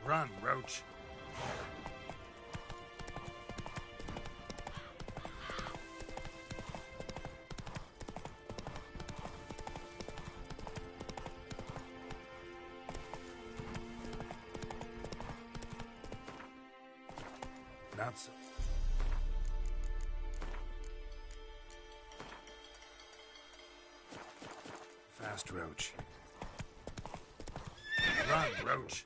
Run, Roach. Not so. Fast, Roach. Run, Roach.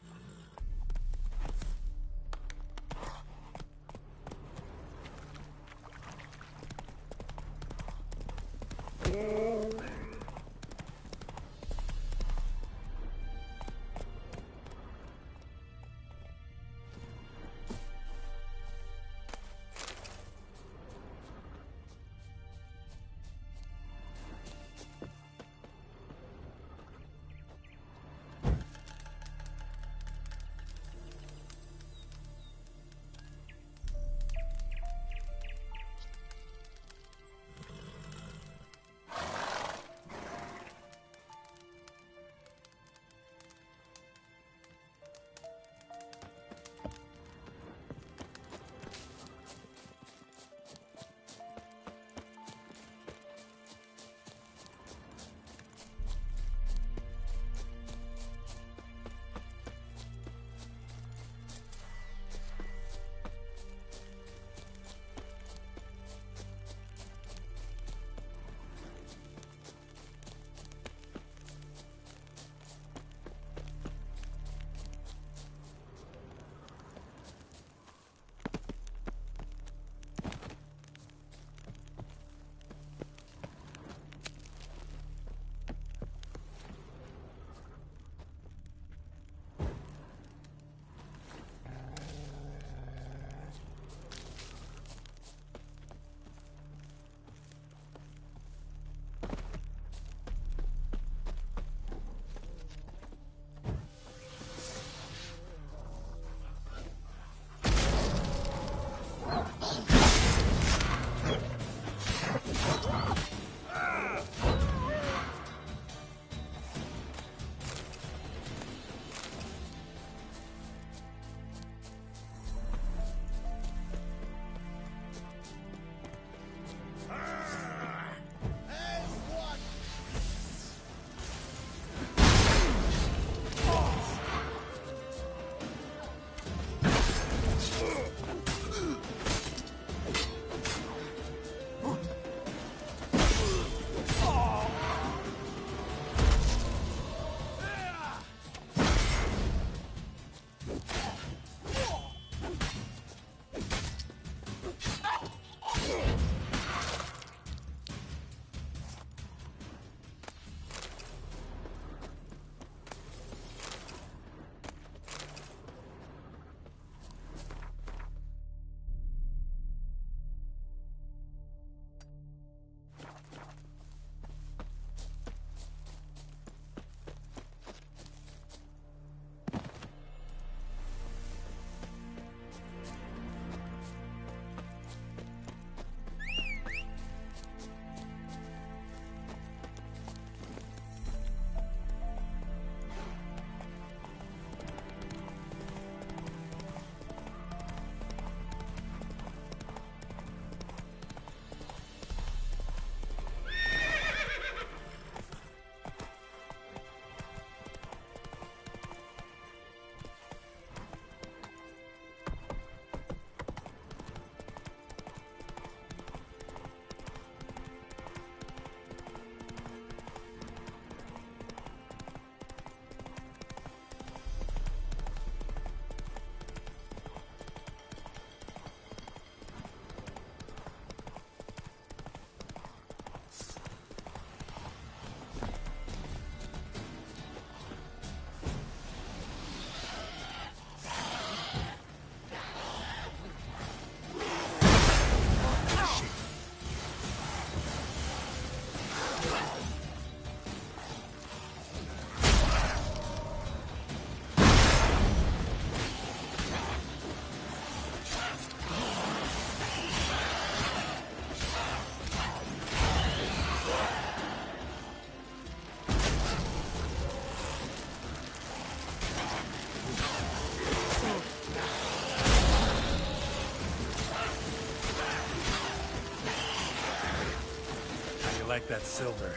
like that silver.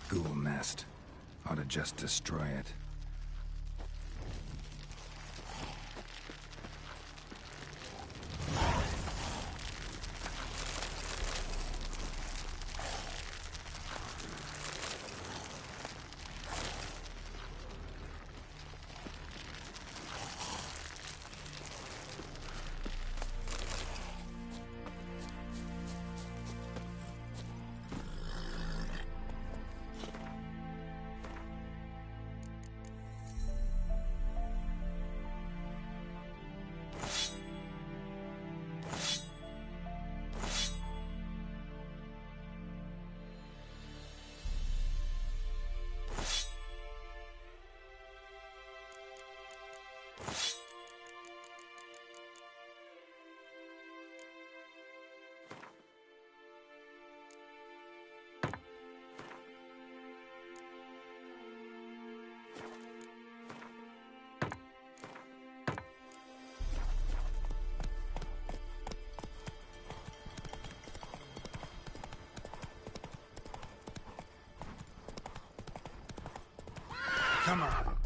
Ghoul nest. Ought to just destroy it. Come on.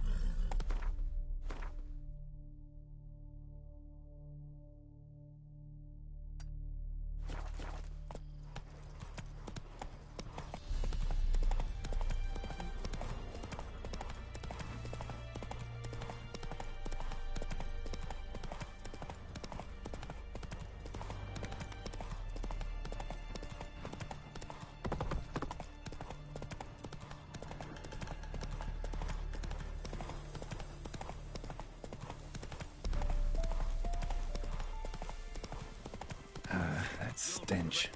That stench.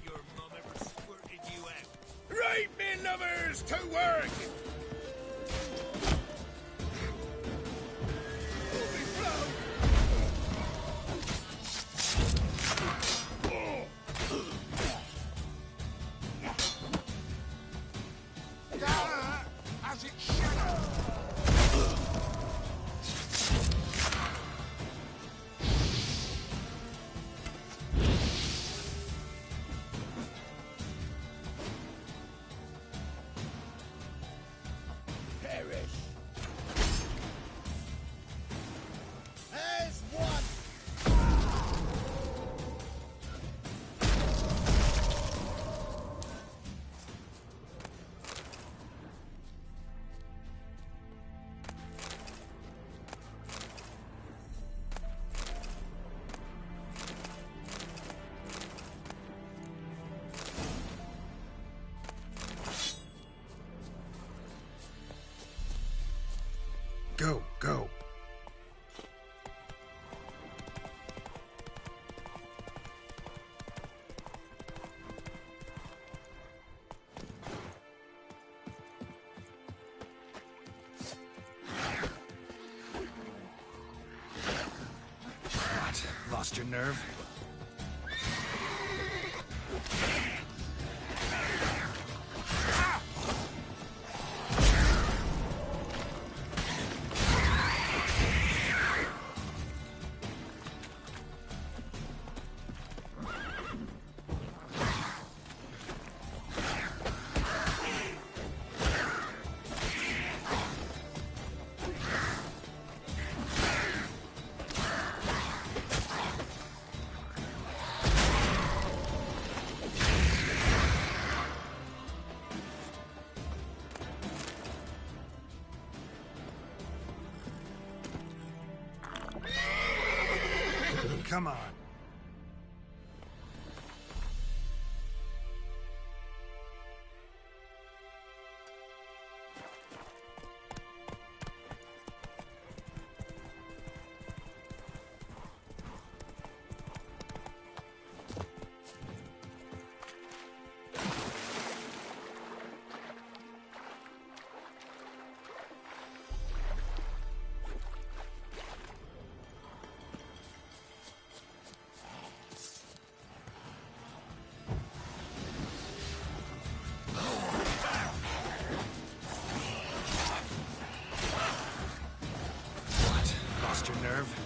Right, me lovers, to work! As it should. Go, go. What? Lost your nerve? Come on. Lost your nerve?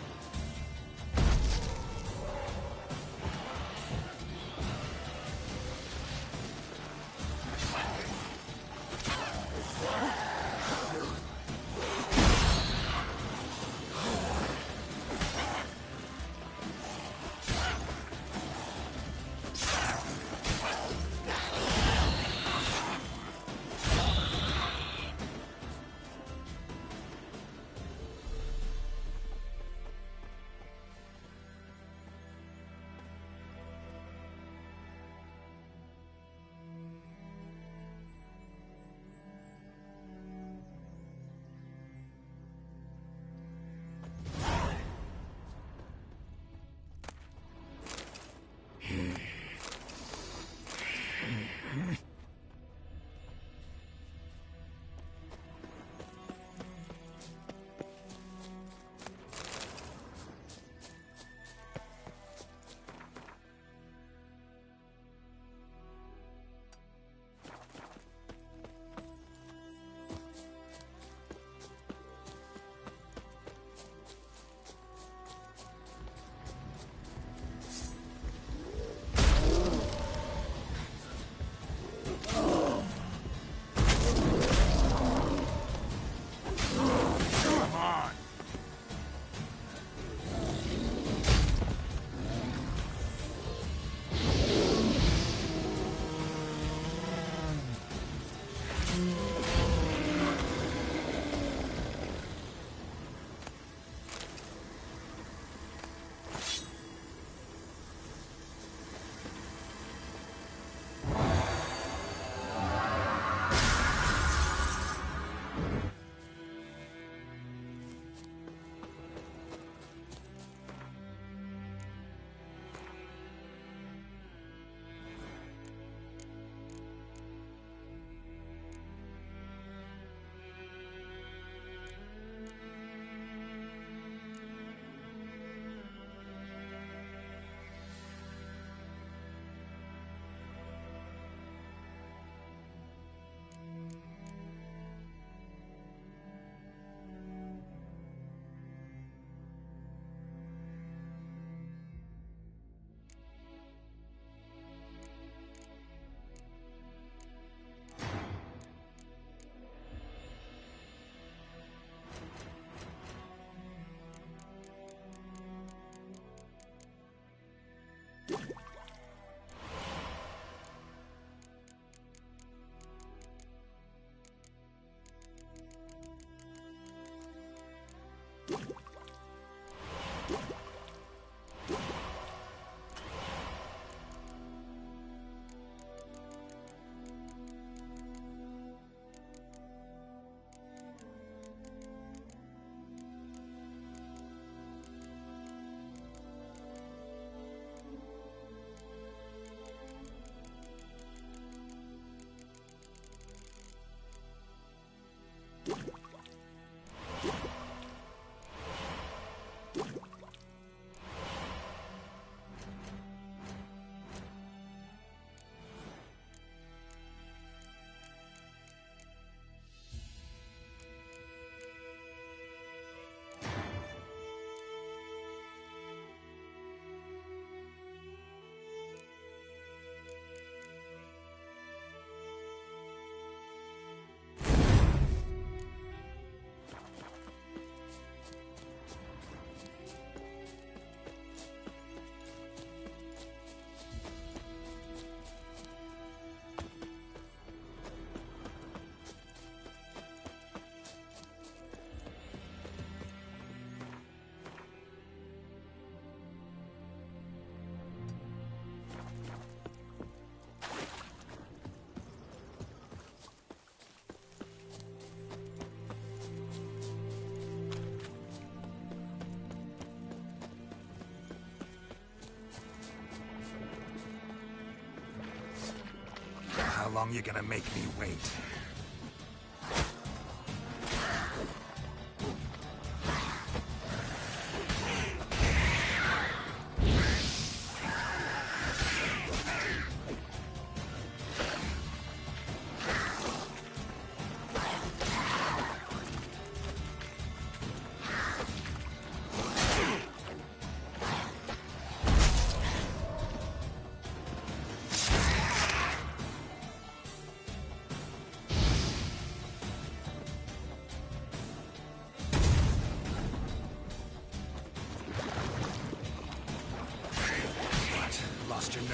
How long you gonna make me wait?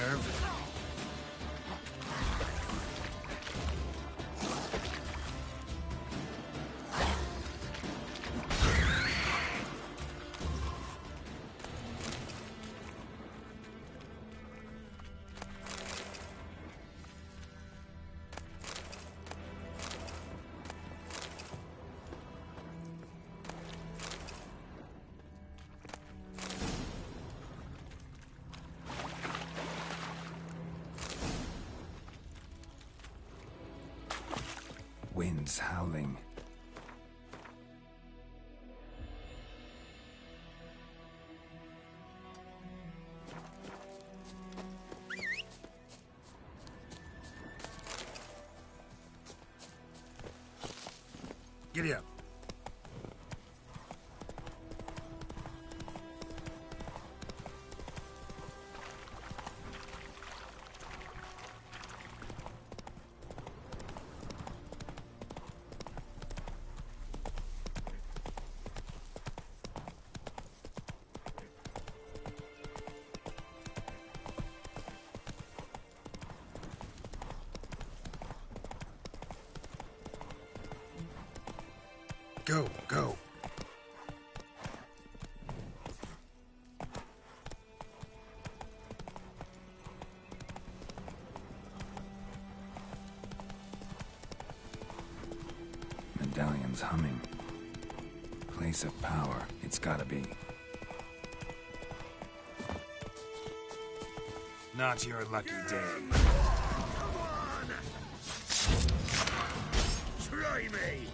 nerve. Winds howling. Giddy up. Go, go. Medallion's humming. Place of power, it's gotta be. Not your lucky day. Come on! Try me!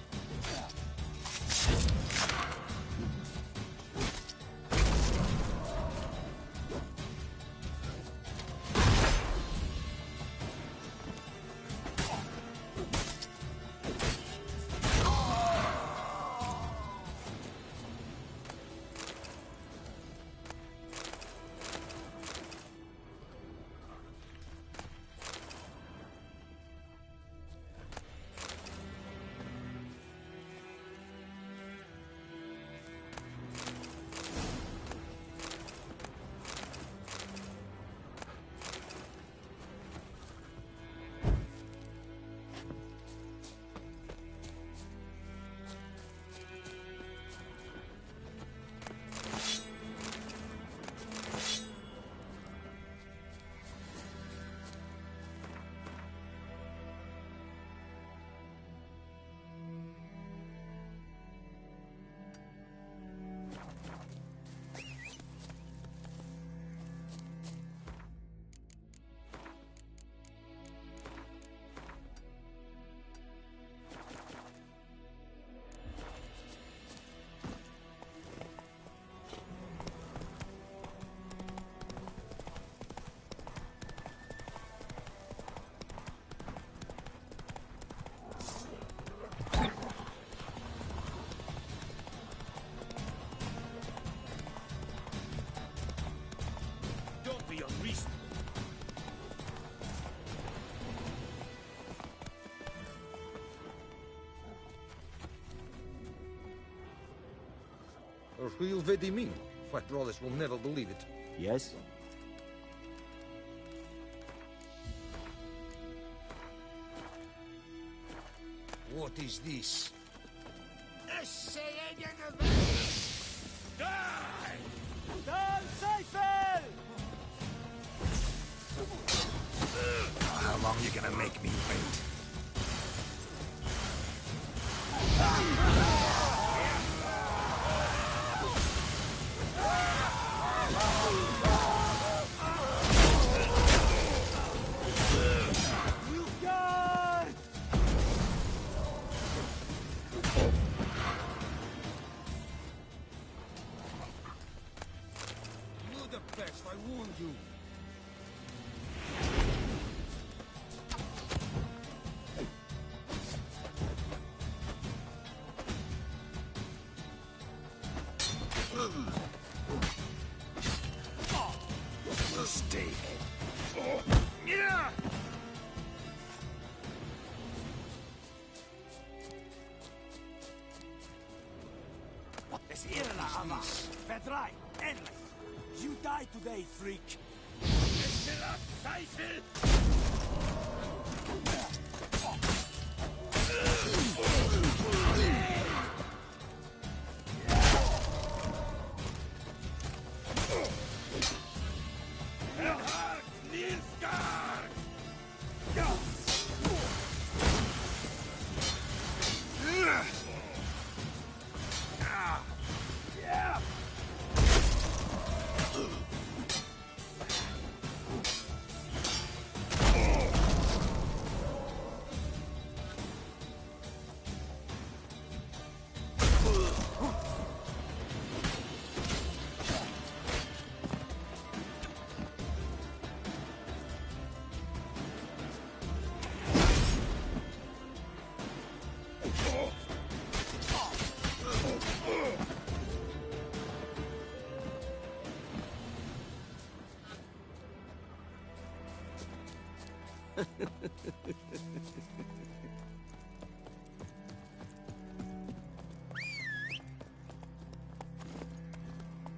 Be unreasonable. Or who will they mean? Fat Rollis will never believe it. Yes? What is this? Die! How long you gonna make me wait? You're the best, I warned you. Mistake. Yeah! Es irla, Ava. Vedrai, endlich. You die today, freak. It's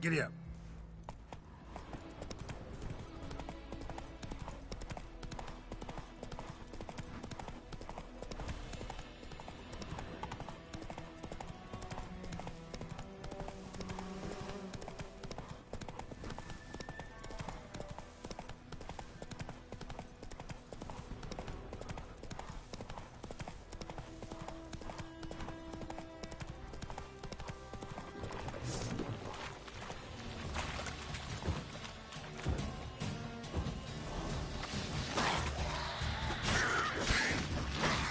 Giddy up.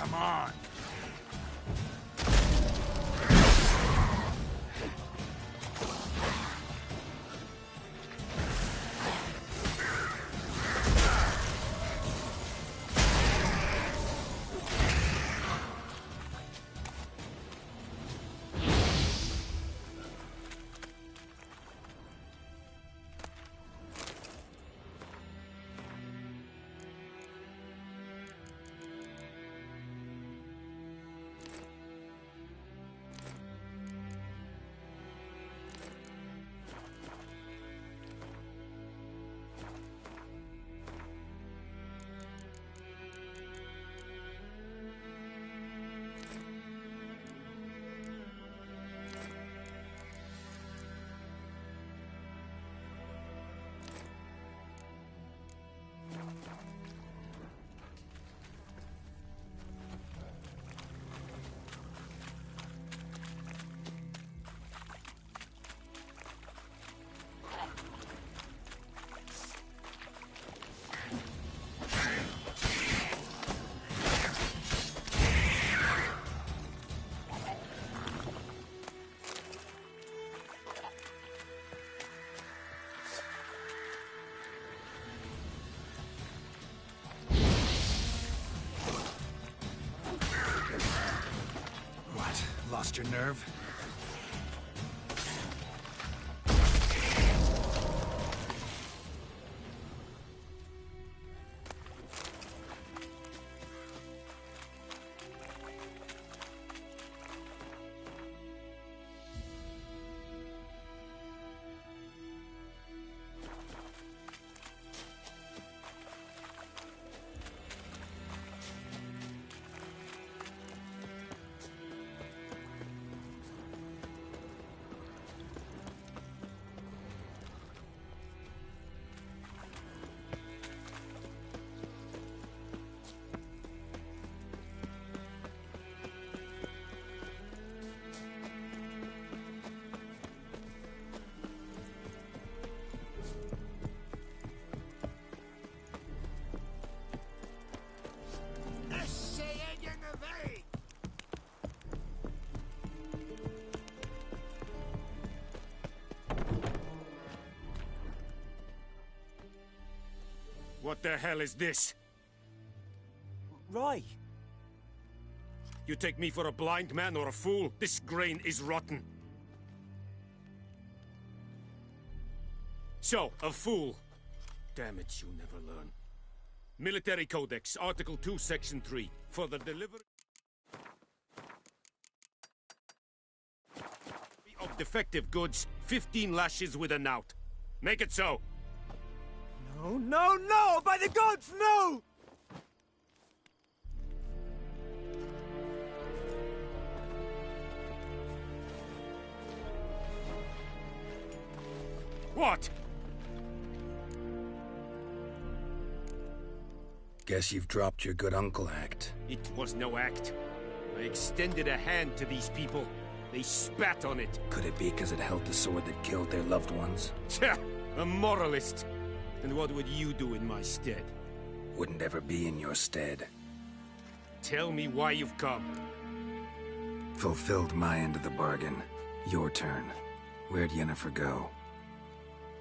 Come on. Lost your nerve? What the hell is this? Rye. You take me for a blind man or a fool? This grain is rotten. So, a fool. Damn it, you never learn. Military Codex, Article 2, Section 3. For the delivery of defective goods, 15 lashes with a knout. Make it so. Oh, no, no! By the gods, no! What? Guess you've dropped your good uncle act. It was no act. I extended a hand to these people. They spat on it. Could it be because it held the sword that killed their loved ones? Tja, a moralist. And what would you do in my stead? Wouldn't ever be in your stead. Tell me why you've come. Fulfilled my end of the bargain. Your turn. Where'd Yennefer go?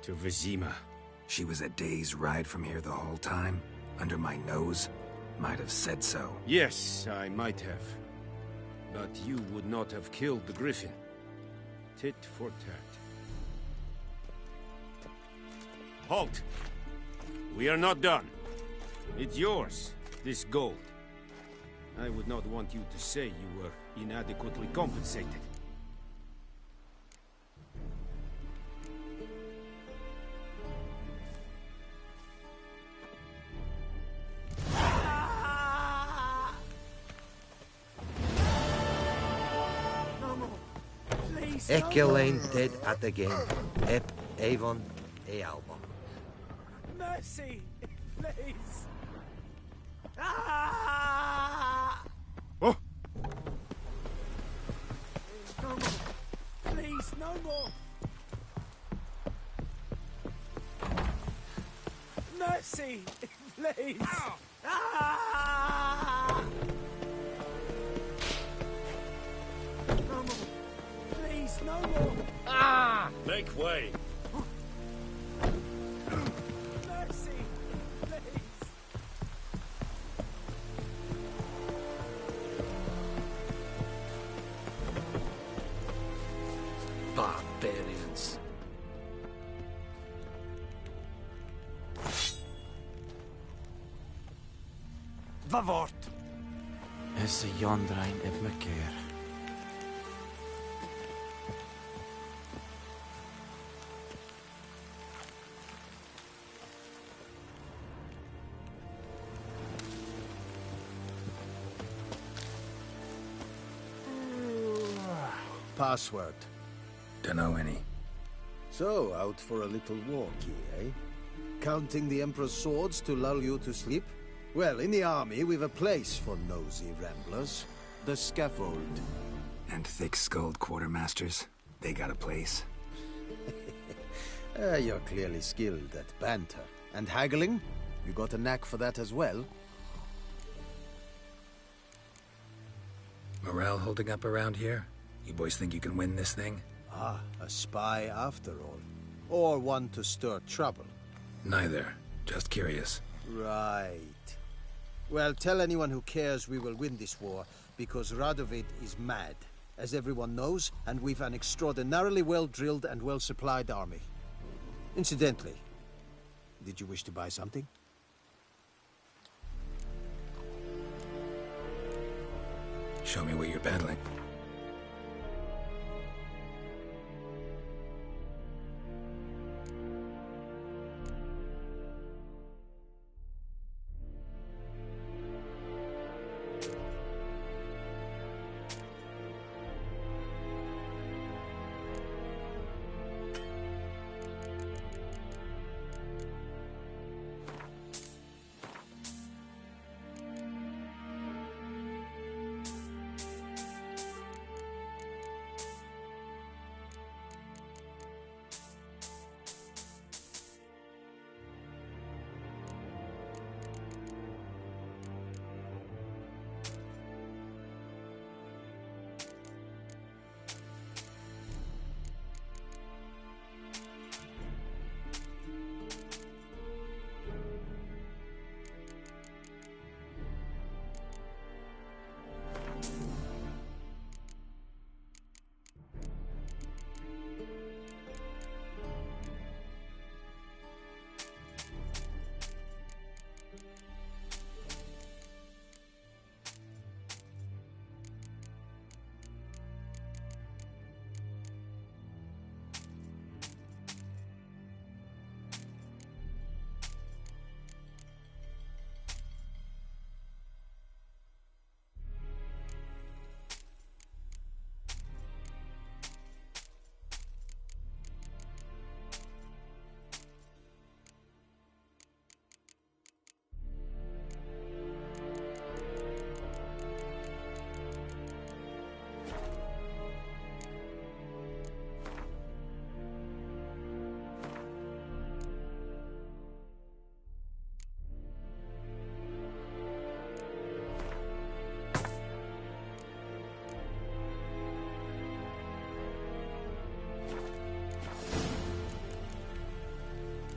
To Vizima. She was a day's ride from here the whole time? Under my nose? Might have said so. Yes, I might have. But you would not have killed the griffin. Tit for tat. Halt! We are not done. It's yours, this gold. I would not want you to say you were inadequately compensated. Ekelein dead at again. Ep Avon e Alba. Mercy! Please! Ah! Oh! No more! Please, no more! Mercy! Please! Ah! No more! Please, no more! Ah! Make way! Mercy! Please! Barbarians. Vavort! Is Jondrain ev mekeer. Password. Dunno any. So, out for a little walkie, eh? Counting the Emperor's swords to lull you to sleep? Well, in the army, we've a place for nosy ramblers. The scaffold. And thick-skulled quartermasters. They got a place. You're clearly skilled at banter. And haggling? You got a knack for that as well? Morale holding up around here? You boys think you can win this thing? Ah, a spy after all. Or one to stir trouble. Neither. Just curious. Right. Well, tell anyone who cares we will win this war, because Radovid is mad, as everyone knows, and we've an extraordinarily well-drilled and well-supplied army. Incidentally, did you wish to buy something? Show me what you're battling.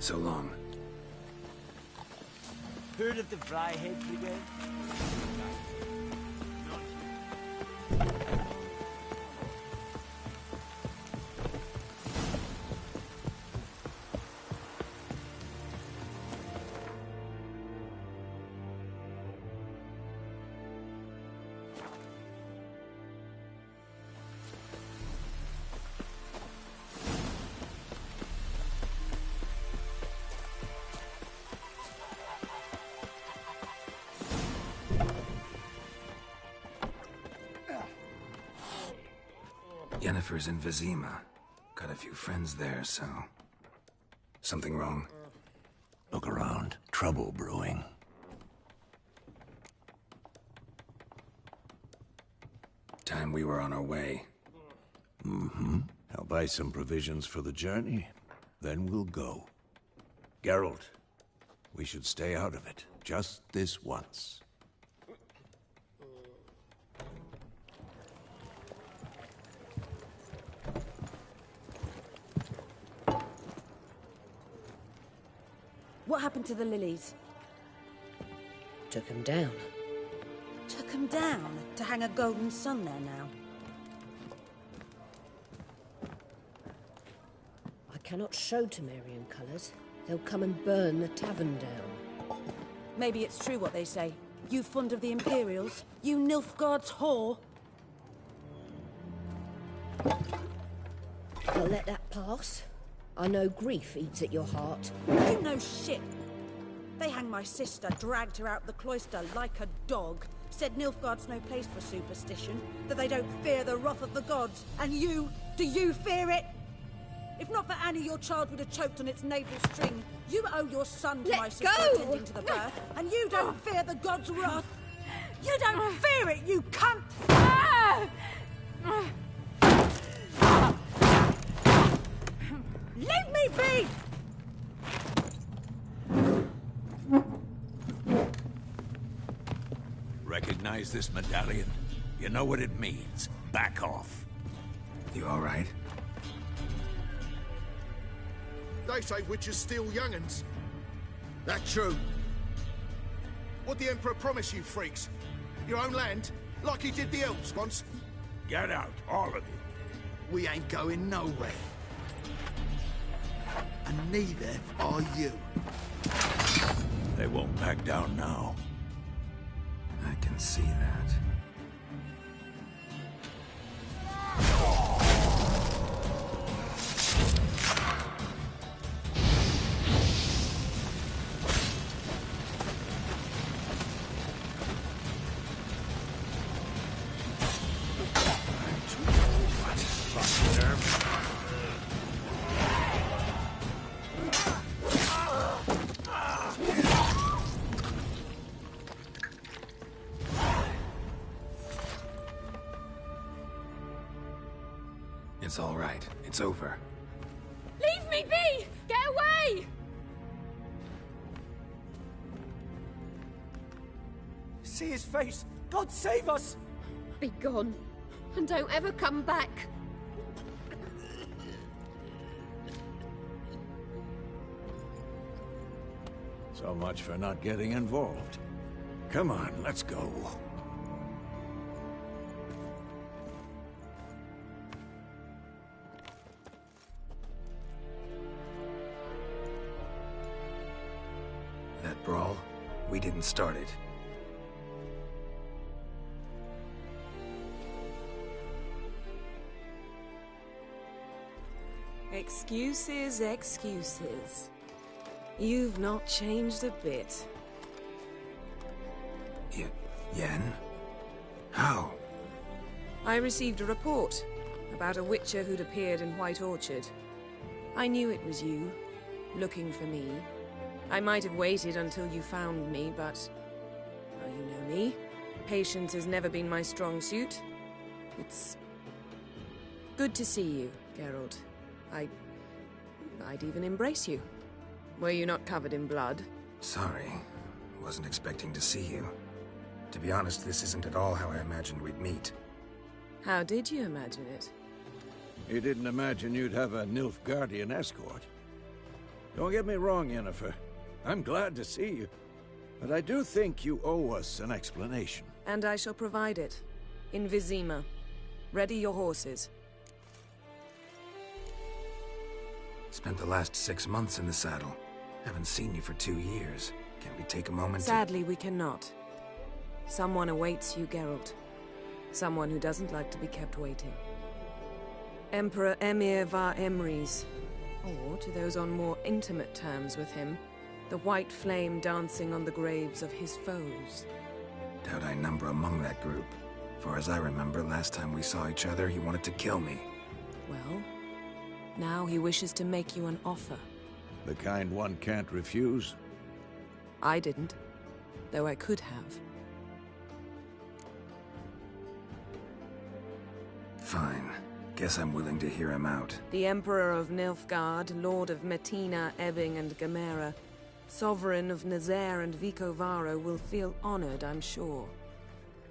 So long. Heard of the Fryhead Brigade? Yennefer's in Vizima. Got a few friends there, so... Something wrong? Look around. Trouble brewing. Time we were on our way. Mm-hmm. I'll buy some provisions for the journey. Then we'll go. Geralt, we should stay out of it. Just this once. What happened to the lilies? Took him down. Took them down to hang a golden sun there now. I cannot show Temerian colours. They'll come and burn the tavern down. Maybe it's true what they say. You fond of the Imperials? You Nilfgaard's whore? I'll let that pass. I know grief eats at your heart. You know shit. They hanged my sister, dragged her out the cloister like a dog. Said Nilfgaard's no place for superstition, that they don't fear the wrath of the gods. And you, do you fear it? If not for Annie, your child would have choked on its navel string. You owe your son to my sister attending to the birth, and you don't fear the gods' wrath. You don't fear it, you cunt! Leave me be! Recognize this medallion? You know what it means. Back off. You all right? They say witches steal young'uns. That true? What the Emperor promise you, freaks? Your own land? Like he did the elves once? Get out, all of you. We ain't going nowhere. And neither are you. They won't back down now. I can see that. It's all right. It's over. Leave me be! Get away! See his face! God save us! Be gone. And don't ever come back. So much for not getting involved. Come on, let's go. That brawl, we didn't start it. Excuses, excuses. You've not changed a bit. Yen? How? I received a report about a witcher who'd appeared in White Orchard. I knew it was you, looking for me. I might have waited until you found me, but... well, you know me. Patience has never been my strong suit. It's... good to see you, Geralt. I'd even embrace you. Were you not covered in blood? Sorry. Wasn't expecting to see you. To be honest, this isn't at all how I imagined we'd meet. How did you imagine it? You didn't imagine you'd have a Nilfgaardian escort? Don't get me wrong, Yennefer. I'm glad to see you. But I do think you owe us an explanation. And I shall provide it. In Vizima. Ready your horses. Spent the last 6 months in the saddle. Haven't seen you for 2 years. Can we take a moment Sadly, we cannot. Someone awaits you, Geralt. Someone who doesn't like to be kept waiting. Emperor Emir var Emrys. Or, to those on more intimate terms with him, the white flame dancing on the graves of his foes. Doubt I number among that group. Far as I remember, last time we saw each other, he wanted to kill me. Well, now he wishes to make you an offer. The kind one can't refuse? I didn't, though I could have. Fine. Guess I'm willing to hear him out. The Emperor of Nilfgaard, Lord of Metina, Ebbing and Gamera, Sovereign of Nazaire and Vicovaro will feel honored, I'm sure.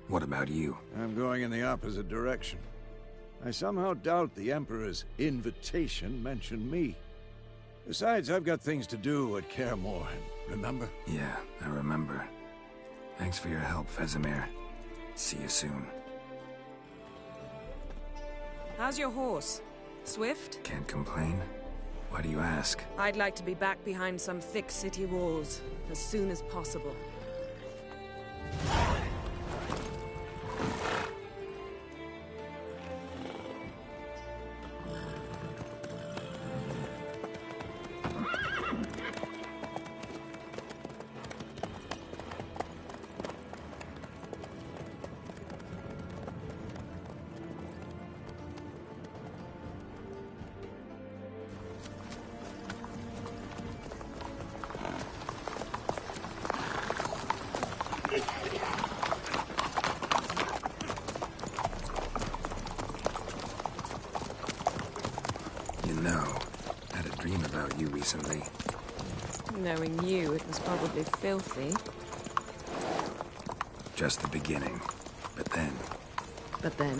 What about you? I'm going in the opposite direction. I somehow doubt the Emperor's invitation mentioned me. Besides, I've got things to do at Kaer Morhen, remember? Yeah, I remember. Thanks for your help, Vesemir. See you soon. How's your horse? Swift? Can't complain. Why do you ask? I'd like to be back behind some thick city walls, as soon as possible. Recently. Knowing you, it was probably filthy. Just the beginning. But then... But then?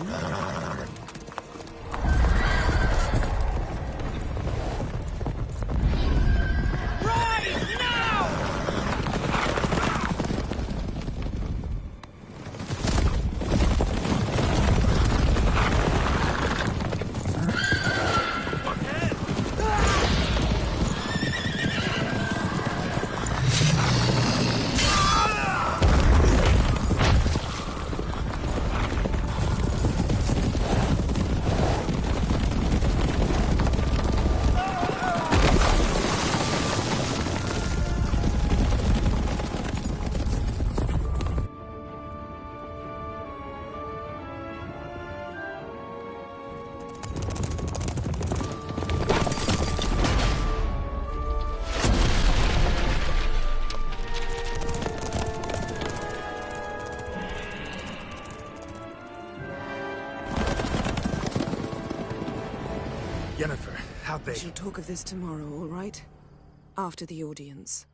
Yennefer, how'd they... We shall talk of this tomorrow, all right? After the audience.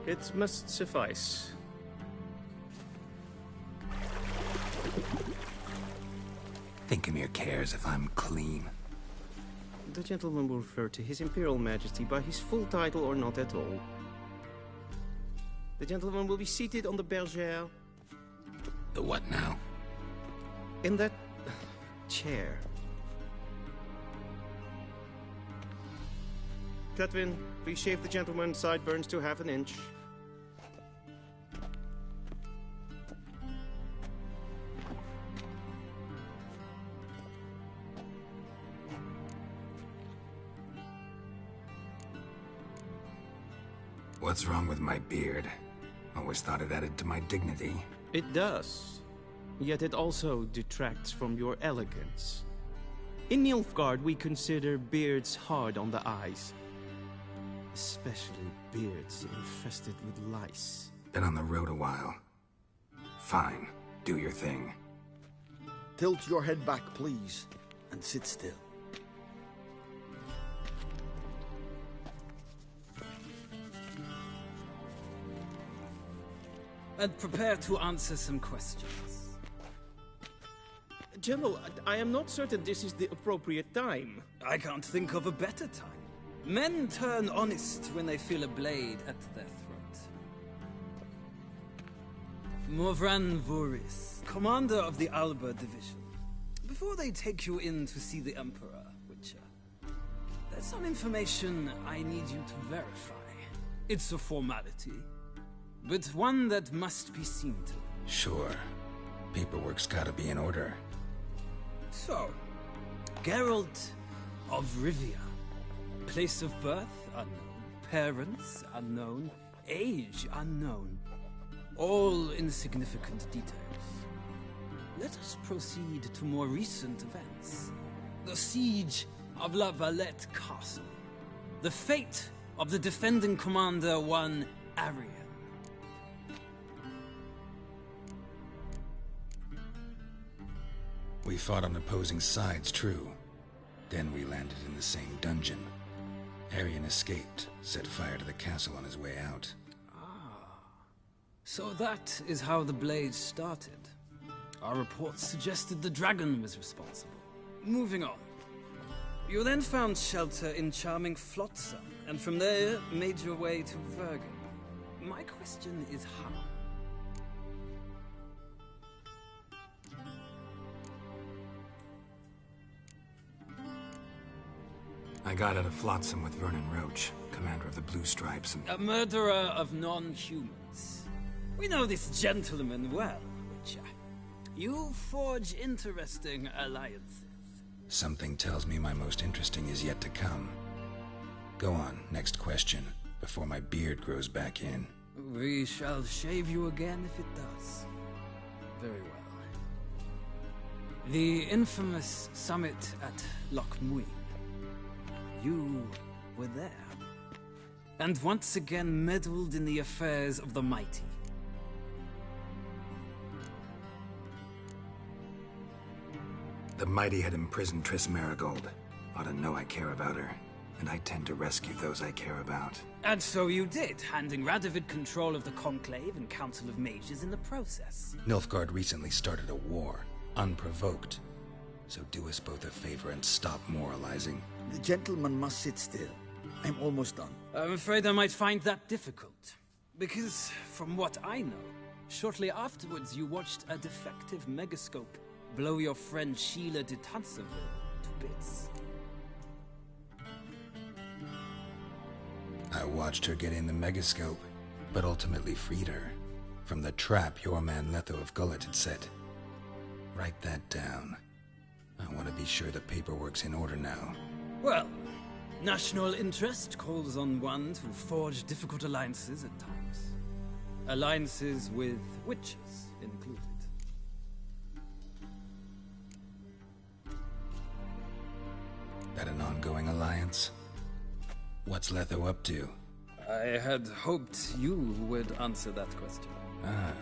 It must suffice. Thinkamir cares if I'm clean. The gentleman will refer to His Imperial Majesty by his full title or not at all. The gentleman will be seated on the bergère. The what now? In that... chair. Cletwin, please shave the gentleman's sideburns to half an inch. What's wrong with my beard? Always thought it added to my dignity. It does. yet it also detracts from your elegance. In Nilfgaard, we consider beards hard on the eyes. Especially beards infested with lice. Been on the road a while. Fine, do your thing. Tilt your head back, please, and sit still. And prepare to answer some questions. General, I am not certain this is the appropriate time. I can't think of a better time. Men turn honest when they feel a blade at their throat. Morvran Voris, commander of the Alba Division. Before they take you in to see the Emperor, Witcher, there's some information I need you to verify. It's a formality, but one that must be seen to. Sure. Paperwork's gotta be in order. So, Geralt of Rivia. Place of birth, unknown. Parents, unknown. Age, unknown. All insignificant details. Let us proceed to more recent events. The siege of La Valette Castle. The fate of the defending commander, one Arian. We fought on opposing sides, true. Then we landed in the same dungeon. Arian escaped, set fire to the castle on his way out. So that is how the Blade started. Our reports suggested the dragon was responsible. Moving on. You then found shelter in charming Flotsam, and from there made your way to Vergen. My question is how? I got out of Flotsam with Vernon Roach, commander of the Blue Stripes, and... A murderer of non-humans. We know this gentleman well, Witcher. You forge interesting alliances. Something tells me my most interesting is yet to come. Go on, next question, before my beard grows back in. We shall shave you again if it does. Very well. The infamous summit at Loch Muin. You were there. And once again meddled in the affairs of the mighty. The mighty had imprisoned Triss Marigold. Ought to know I care about her, and I tend to rescue those I care about. And so you did, handing Radovid control of the Conclave and Council of Mages in the process. Nilfgaard recently started a war, unprovoked. So do us both a favor and stop moralizing. The gentleman must sit still. I'm almost done. I'm afraid I might find that difficult. Because, from what I know, shortly afterwards you watched a defective megascope blow your friend Sheila de Tanserville to bits. I watched her get in the megascope, but ultimately freed her from the trap your man Letho of Gullet had set. Write that down. I want to be sure the paperwork's in order now. Well, national interest calls on one to forge difficult alliances at times. Alliances with witches included. That an ongoing alliance? What's Letho up to? I had hoped you would answer that question. Ah,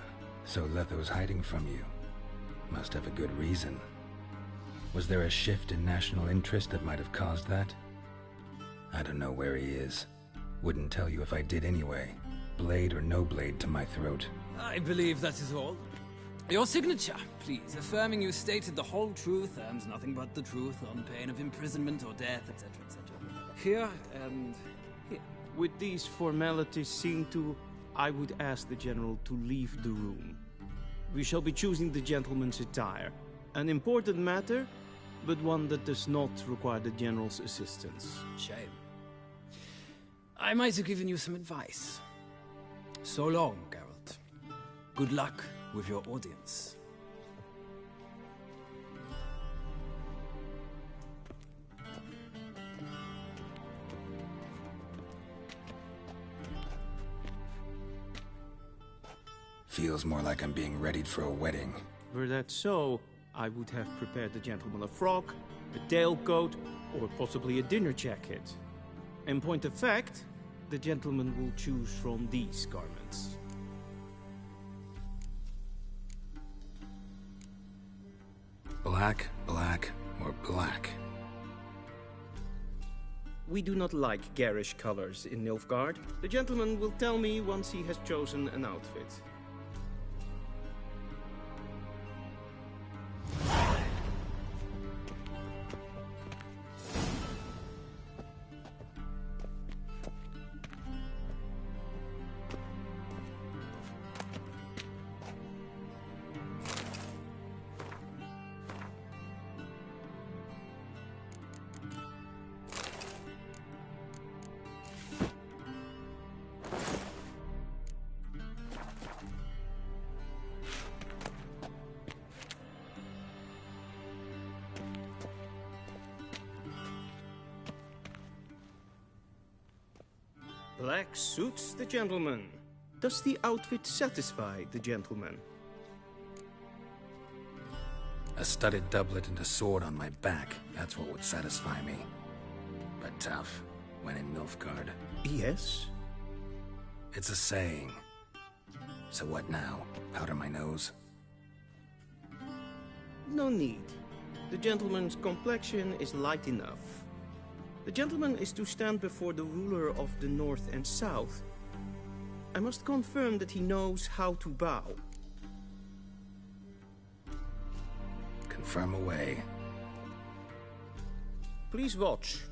so Letho's hiding from you. Must have a good reason. Was there a shift in national interest that might have caused that? I don't know where he is. Wouldn't tell you if I did anyway. Blade or no blade to my throat. I believe that is all. Your signature, please, affirming you stated the whole truth and nothing but the truth on pain of imprisonment or death, etc., etc. Here and here. With these formalities seen to, I would ask the General to leave the room. We shall be choosing the gentleman's attire. An important matter, but one that does not require the General's assistance. Shame. I might have given you some advice. So long, Geralt. Good luck with your audience. Feels more like I'm being readied for a wedding. Were that so, I would have prepared the gentleman a frock, a tailcoat, or possibly a dinner jacket. In point of fact, the gentleman will choose from these garments. Black, black, or black? We do not like garish colors in Nilfgaard. The gentleman will tell me once he has chosen an outfit. Black suits the gentleman. Does the outfit satisfy the gentleman? A studded doublet and a sword on my back, that's what would satisfy me. But tough, when in Nilfgaard. Yes? It's a saying. So what now? Powder my nose? No need. The gentleman's complexion is light enough. The gentleman is to stand before the ruler of the North and South. I must confirm that he knows how to bow. Confirm away. Please watch.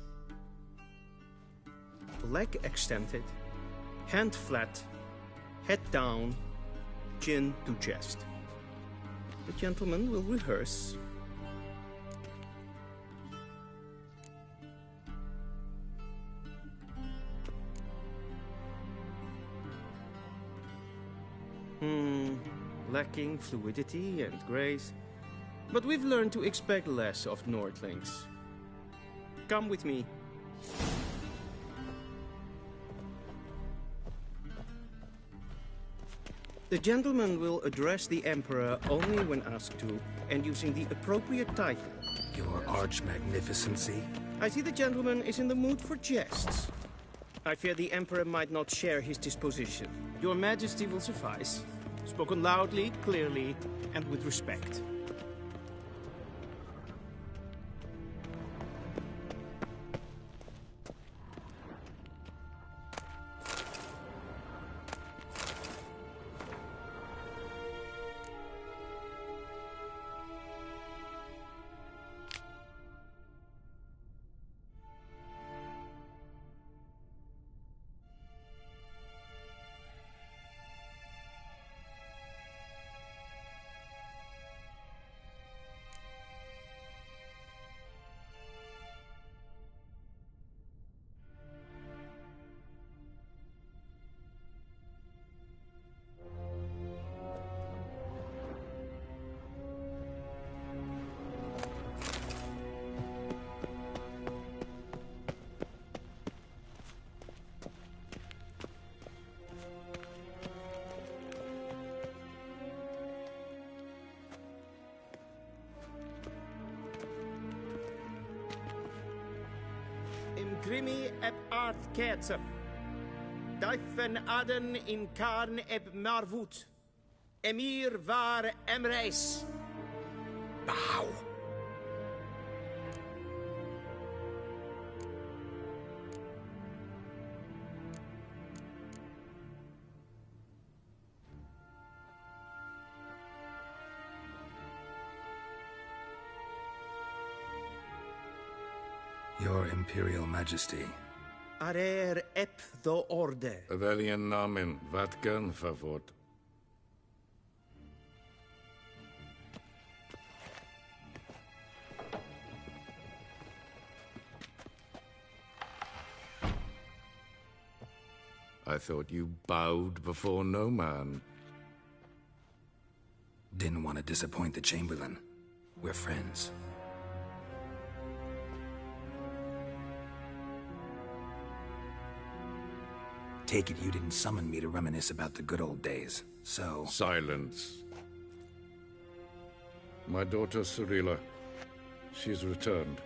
Leg extended, hand flat, head down, chin to chest. The gentleman will rehearse. Lacking fluidity and grace. But we've learned to expect less of Nordlings. Come with me. The gentleman will address the Emperor only when asked to, and using the appropriate title. Your Arch-Magnificency? I see the gentleman is in the mood for jests. I fear the Emperor might not share his disposition. Your Majesty will suffice. Spoken loudly, clearly, and with respect. Grimi eb Arth Ketzer. Dijfen Aden in Karn eb Marvoet. Emir var Emreis. Bow. Your Imperial Majesty. Arer ep the orde. Weljen namen, wat kan favor? I thought you bowed before no man. Didn't want to disappoint the Chamberlain. We're friends. Take it you didn't summon me to reminisce about the good old days, so... Silence. My daughter Cirilla. She's returned.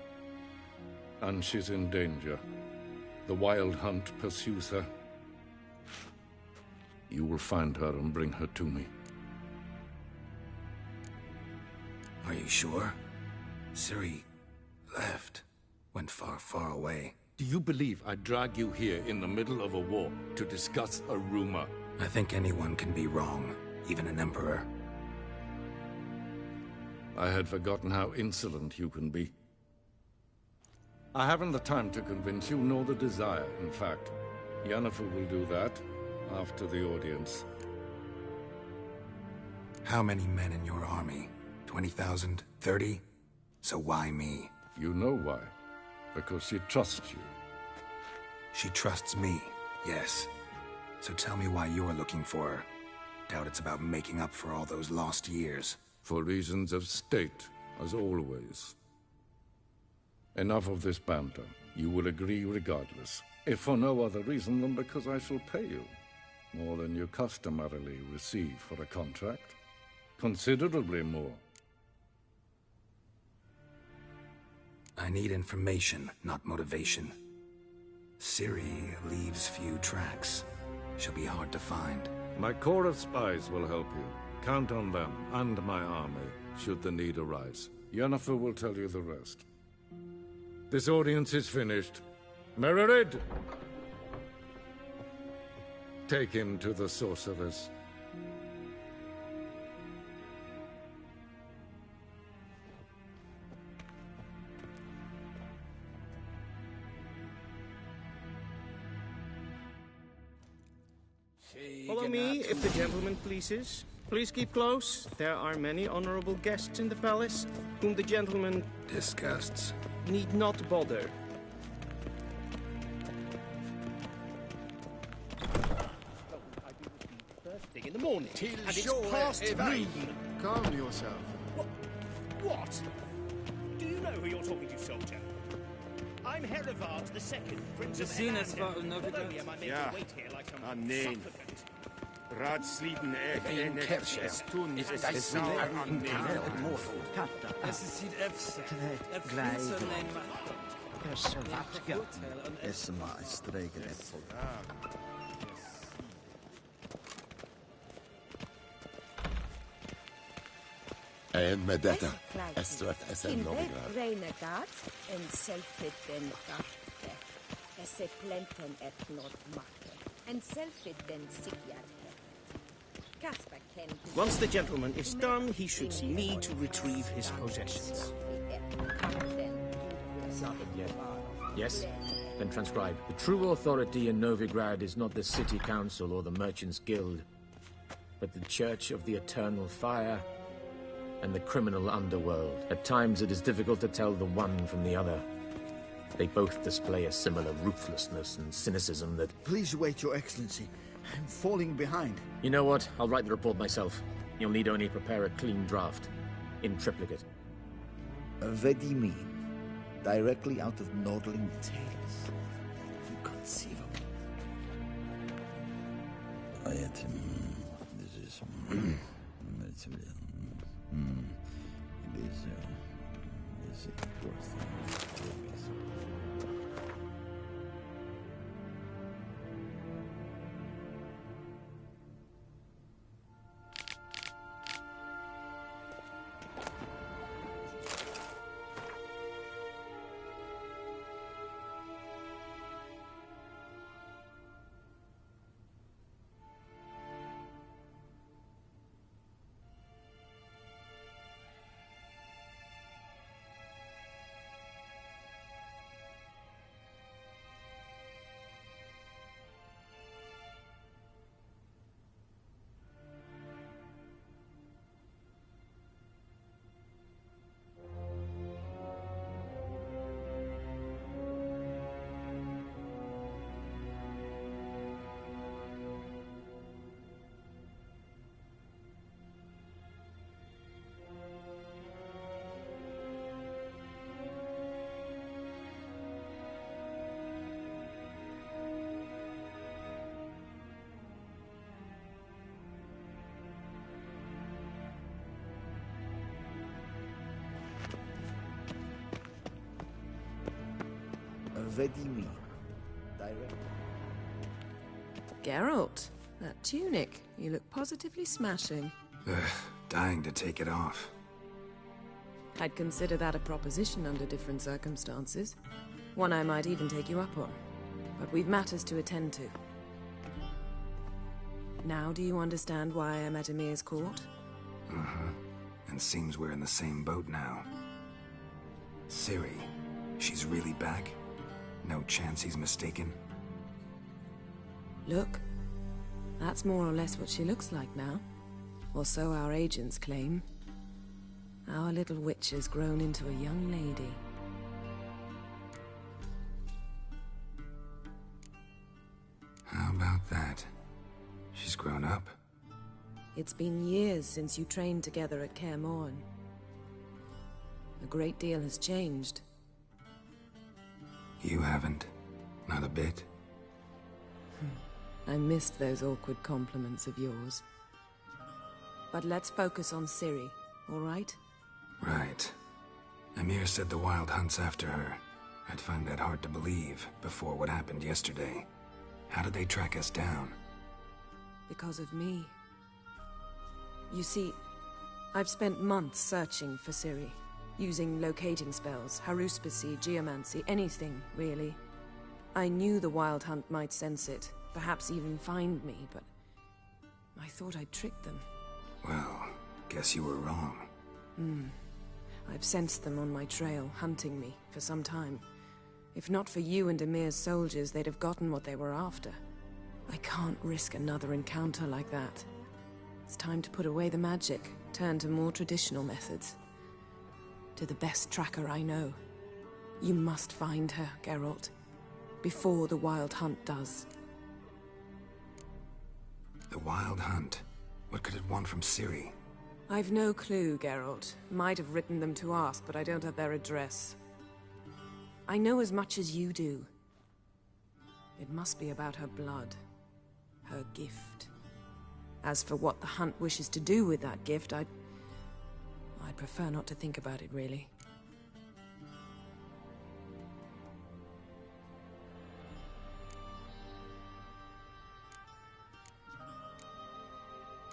And she's in danger. The Wild Hunt pursues her. You will find her and bring her to me. Are you sure? Ciri left. Went far, far away. Do you believe I'd drag you here in the middle of a war to discuss a rumor? I think anyone can be wrong, even an emperor. I had forgotten how insolent you can be. I haven't the time to convince you, nor the desire, in fact. Yennefer will do that after the audience. How many men in your army? 20,000? 30? So why me? You know why. Because she trusts you. She trusts me, yes. So tell me why you're looking for her. Doubt it's about making up for all those lost years. For reasons of state, as always. Enough of this banter. You will agree regardless. If for no other reason than because I shall pay you. More than you customarily receive for a contract. Considerably more. I need information, not motivation. Ciri leaves few tracks. She'll be hard to find. My corps of spies will help you. Count on them, and my army, should the need arise. Yennefer will tell you the rest. This audience is finished. Mererid! Take him to the sorceress. Follow me, if the gentleman pleases. Please keep close. There are many honorable guests in the palace, whom the gentleman... disgusts. ...need not bother. First thing in the morning, and it's sure past noon. Calm yourself. What? Do you know who you're talking to, soldier? I'm Herivard II, Prince of Helander. Ja, aaneen. Raadsleden en het toen is het sauer aaneen. Medetta, Estrat SM Novigrad. Renegat en selfit den gatte. Esse plenten et not makke. En selfit den sigjad Casper kent. Once the gentleman is done, he should see me to retrieve his possessions. Yes? Then transcribe. The true authority in Novigrad is not the city council or the merchants' guild, but the Church of the Eternal Fire and the criminal underworld. At times it is difficult to tell the one from the other. They both display a similar ruthlessness and cynicism that... Please wait, Your Excellency. I'm falling behind. You know what? I'll write the report myself. You'll need only prepare a clean draft. In triplicate. What do you mean? Directly out of Nordling tales. Inconceivable. This is... Is it worth it? Vedimi. Direct. Geralt, that tunic. You look positively smashing. Ugh, dying to take it off. I'd consider that a proposition under different circumstances. One I might even take you up on. But we've matters to attend to. Now do you understand why I'm at Emir's court? Uh-huh. And seems we're in the same boat now. Ciri, she's really back? No chance he's mistaken? Look. That's more or less what she looks like now. Or so our agents claim. Our little witch has grown into a young lady. How about that? She's grown up? It's been years since you trained together at Kaer Morhen. A great deal has changed. You haven't? Not a bit? I missed those awkward compliments of yours. But let's focus on Ciri, all right? Right. Emir said the Wild Hunt's after her. I'd find that hard to believe before what happened yesterday. How did they track us down? Because of me. You see, I've spent months searching for Ciri, using locating spells, haruspicy, geomancy, anything, really. I knew the Wild Hunt might sense it, perhaps even find me, but I thought I'd tricked them. Well, guess you were wrong. I've sensed them on my trail, hunting me, for some time. If not for you and Emir's soldiers, they'd have gotten what they were after. I can't risk another encounter like that. It's time to put away the magic, turn to more traditional methods. To the best tracker I know. You must find her, Geralt. Before the Wild Hunt does. The Wild Hunt? What could it want from Ciri? I've no clue, Geralt. Might have written them to ask, but I don't have their address. I know as much as you do. It must be about her blood. Her gift. As for what the Hunt wishes to do with that gift, I'd prefer not to think about it, really.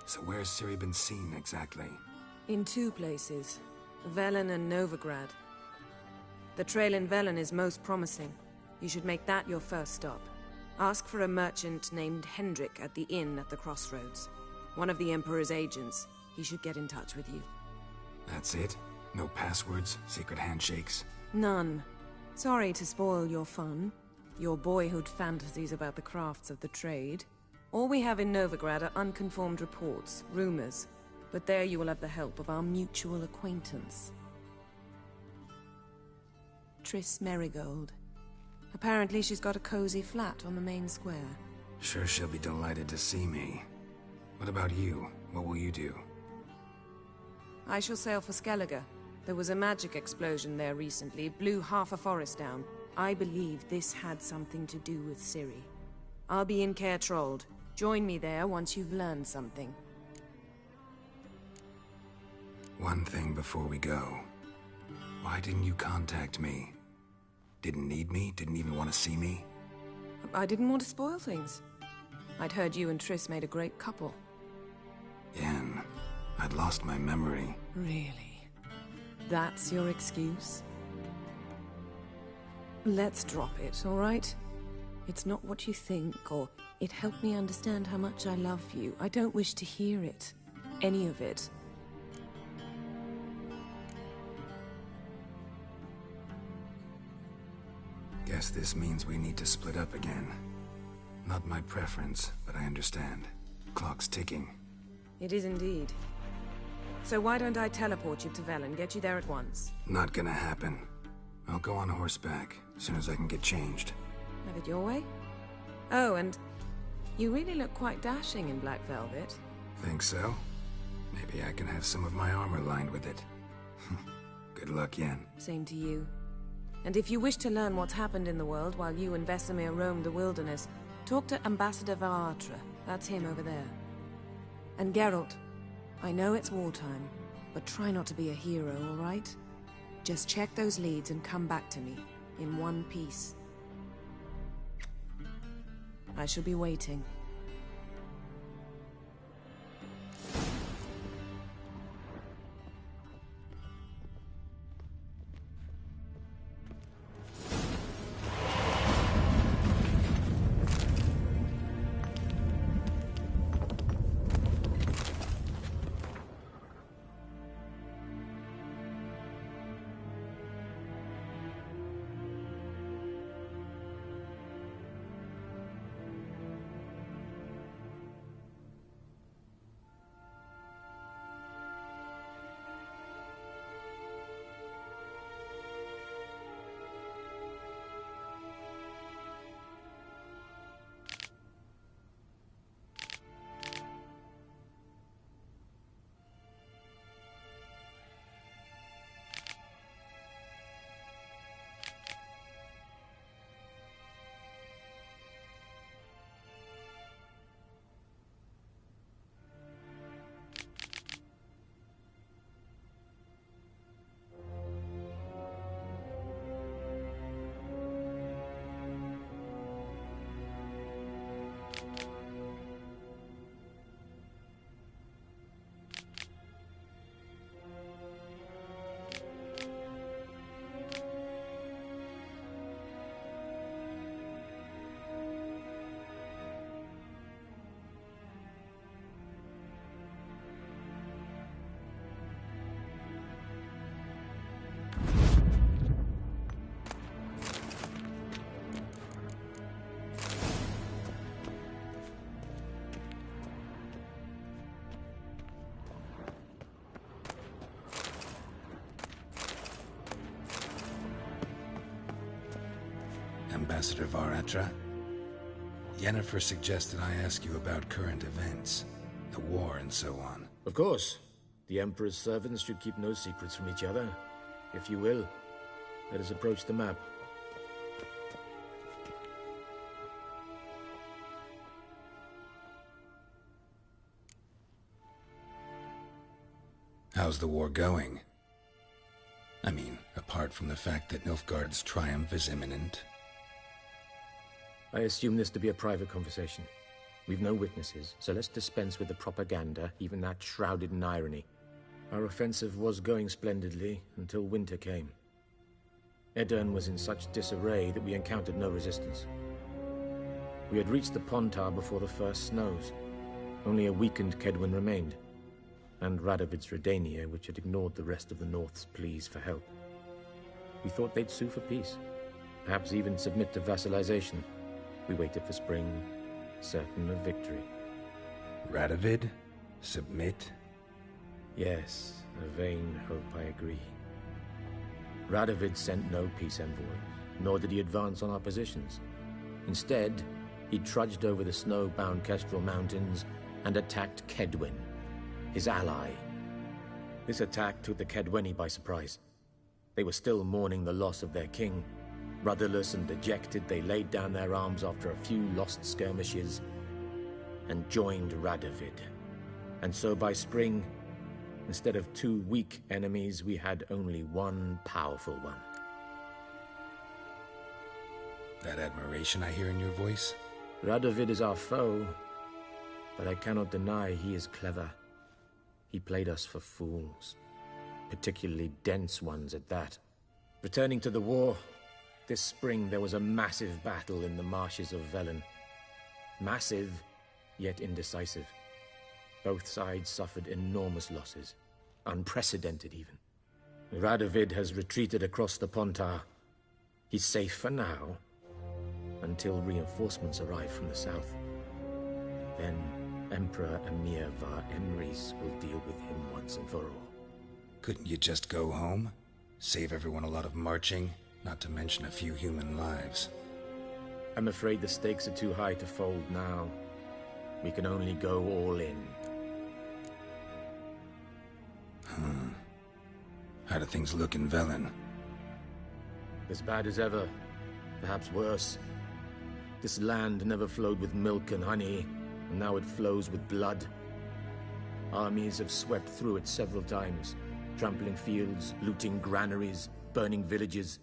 So where's Ciri been seen, exactly? In two places. Velen and Novigrad. The trail in Velen is most promising. You should make that your first stop. Ask for a merchant named Hendrik at the inn at the crossroads. One of the Emperor's agents. He should get in touch with you. That's it? No passwords, secret handshakes? None. Sorry to spoil your fun. Your boyhood fantasies about the crafts of the trade. All we have in Novigrad are unconfirmed reports, rumors. But there you will have the help of our mutual acquaintance. Triss Merigold. Apparently she's got a cozy flat on the main square. Sure she'll be delighted to see me. What about you? What will you do? I shall sail for Skellige. There was a magic explosion there recently, blew half a forest down. I believe this had something to do with Ciri. I'll be in Caer Trold. Join me there once you've learned something. One thing before we go. Why didn't you contact me? Didn't need me? Didn't even want to see me? I didn't want to spoil things. I'd heard you and Triss made a great couple. Yen, I'd lost my memory. Really? That's your excuse? Let's drop it, all right? It's not what you think, or it helped me understand how much I love you. I don't wish to hear it. Any of it. Guess this means we need to split up again. Not my preference, but I understand. Clock's ticking. It is indeed. So why don't I teleport you to Velen, get you there at once? Not gonna happen. I'll go on horseback, as soon as I can get changed. Have it your way? Oh, and you really look quite dashing in black velvet. Think so? Maybe I can have some of my armor lined with it. Good luck, Yen. Same to you. And if you wish to learn what's happened in the world while you and Vesemir roamed the wilderness, talk to Ambassador Varatra. That's him over there. And Geralt, I know it's wartime, but try not to be a hero, all right? Just check those leads and come back to me, in one piece. I shall be waiting. Ambassador Varatra, Yennefer suggested I ask you about current events, the war and so on. Of course. The Emperor's servants should keep no secrets from each other. If you will, let us approach the map. How's the war going? I mean, apart from the fact that Nilfgaard's triumph is imminent. I assume this to be a private conversation. We've no witnesses, so let's dispense with the propaganda, even that shrouded in irony. Our offensive was going splendidly until winter came. Edirn was in such disarray that we encountered no resistance. We had reached the Pontar before the first snows. Only a weakened Kedwin remained, and Radovid's Redania, which had ignored the rest of the North's pleas for help. We thought they'd sue for peace, perhaps even submit to vassalization. We waited for spring, certain of victory. Radovid? Submit? Yes, a vain hope, I agree. Radovid sent no peace envoys, nor did he advance on our positions. Instead, he trudged over the snow-bound Kestrel Mountains and attacked Kedwin, his ally. This attack took the Kedweni by surprise. They were still mourning the loss of their king. Rudderless and dejected, they laid down their arms after a few lost skirmishes and joined Radovid. And so by spring, instead of 2 weak enemies, we had only one powerful one. That admiration I hear in your voice? Radovid is our foe, but I cannot deny he is clever. He played us for fools, particularly dense ones at that. Returning to the war, this spring there was a massive battle in the marshes of Velen. Massive, yet indecisive. Both sides suffered enormous losses, unprecedented even. Radovid has retreated across the Pontar. He's safe for now, until reinforcements arrive from the south. Then Emperor Emir var Emrys will deal with him once and for all. Couldn't you just go home? Save everyone a lot of marching, not to mention a few human lives. I'm afraid the stakes are too high to fold now. We can only go all in. How do things look in Velen? As bad as ever, perhaps worse. This land never flowed with milk and honey, and now it flows with blood. Armies have swept through it several times, trampling fields, looting granaries, burning villages.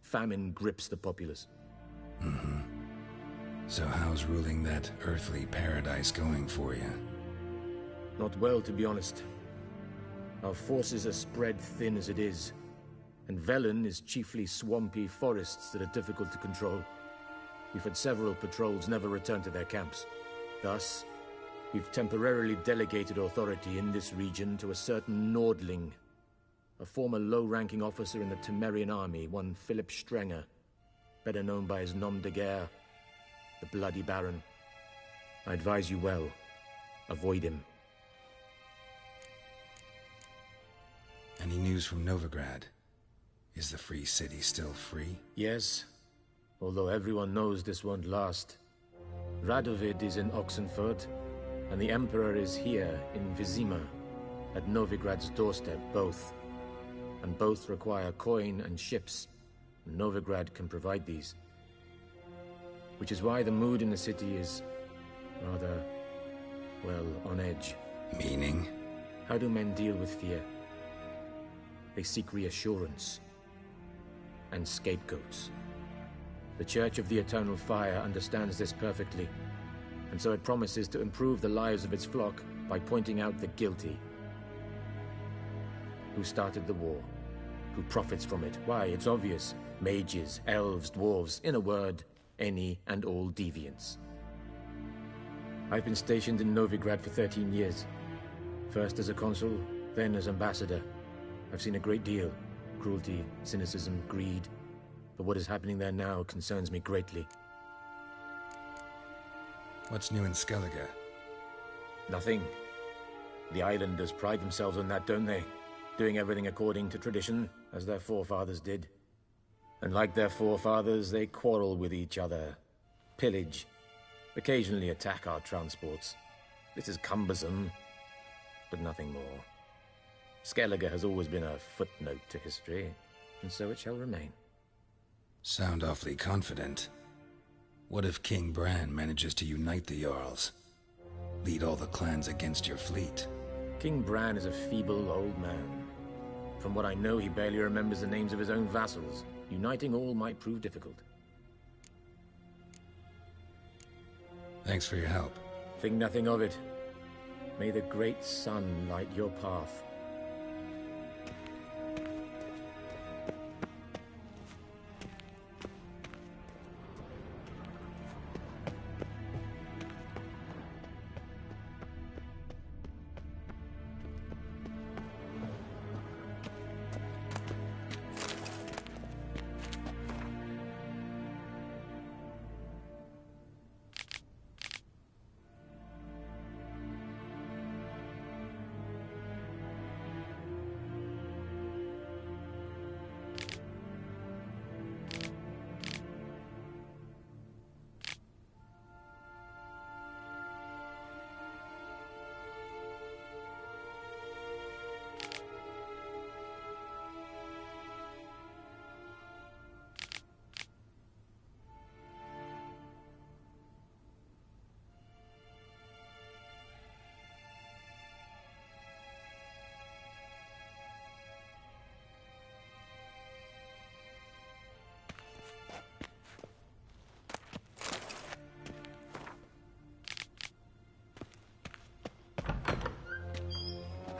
Famine grips the populace. So how's ruling that earthly paradise going for you? Not well, to be honest. Our forces are spread thin as it is, and Velen is chiefly swampy forests that are difficult to control. We've had several patrols never return to their camps. Thus, we've temporarily delegated authority in this region to a certain Nordling, a former low-ranking officer in the Temerian army, one Philip Strenger, better known by his nom de guerre, the Bloody Baron. I advise you well. Avoid him. Any news from Novigrad? Is the Free City still free? Yes, although everyone knows this won't last. Radovid is in Oxenfurt, and the Emperor is here in Vizima, at Novigrad's doorstep, both. And both require coin and ships. Novigrad can provide these. Which is why the mood in the city is rather, well, on edge. Meaning? How do men deal with fear? They seek reassurance and scapegoats. The Church of the Eternal Fire understands this perfectly, and so it promises to improve the lives of its flock by pointing out the guilty. Who started the war? Who profits from it? Why, it's obvious. Mages, elves, dwarves, in a word, any and all deviants. I've been stationed in Novigrad for 13 years. First as a consul, then as ambassador. I've seen a great deal. Cruelty, cynicism, greed. But what is happening there now concerns me greatly. What's new in Skellige? Nothing. The islanders pride themselves on that, don't they? Doing everything according to tradition, as their forefathers did. And like their forefathers, they quarrel with each other, pillage, occasionally attack our transports. This is cumbersome, but nothing more. Skellige has always been a footnote to history, and so it shall remain. Sound awfully confident. What if King Bran manages to unite the Jarls? Lead all the clans against your fleet? King Bran is a feeble old man. From what I know, he barely remembers the names of his own vassals. Uniting all might prove difficult. Thanks for your help. Think nothing of it. May the great sun light your path.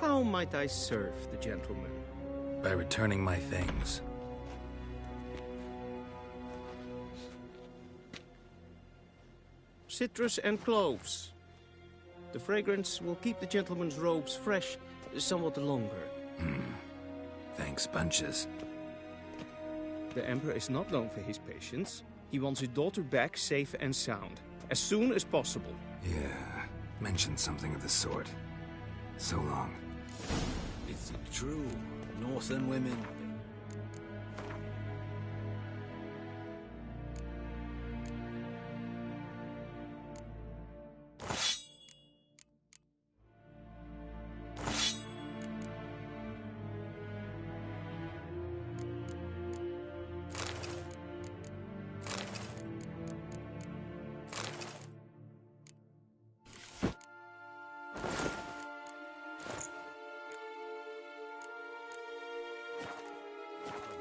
How might I serve the gentleman? By returning my things. Citrus and cloves. The fragrance will keep the gentleman's robes fresh somewhat longer. Thanks, bunches. The Emperor is not known for his patience. He wants his daughter back safe and sound, as soon as possible. Yeah, mentioned something of the sort. So long. Is it true? Northern women.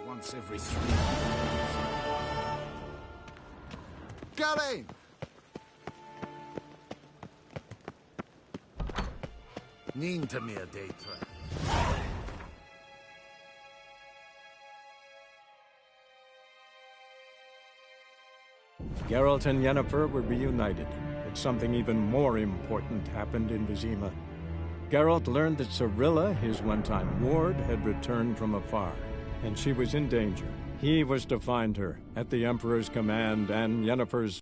Once every 3 years. Got him! Ninta mir deitra. Geralt and Yennefer were reunited, but something even more important happened in Vizima. Geralt learned that Cirilla, his one-time ward, had returned from afar, and she was in danger. He was to find her, at the Emperor's command and Yennefer's.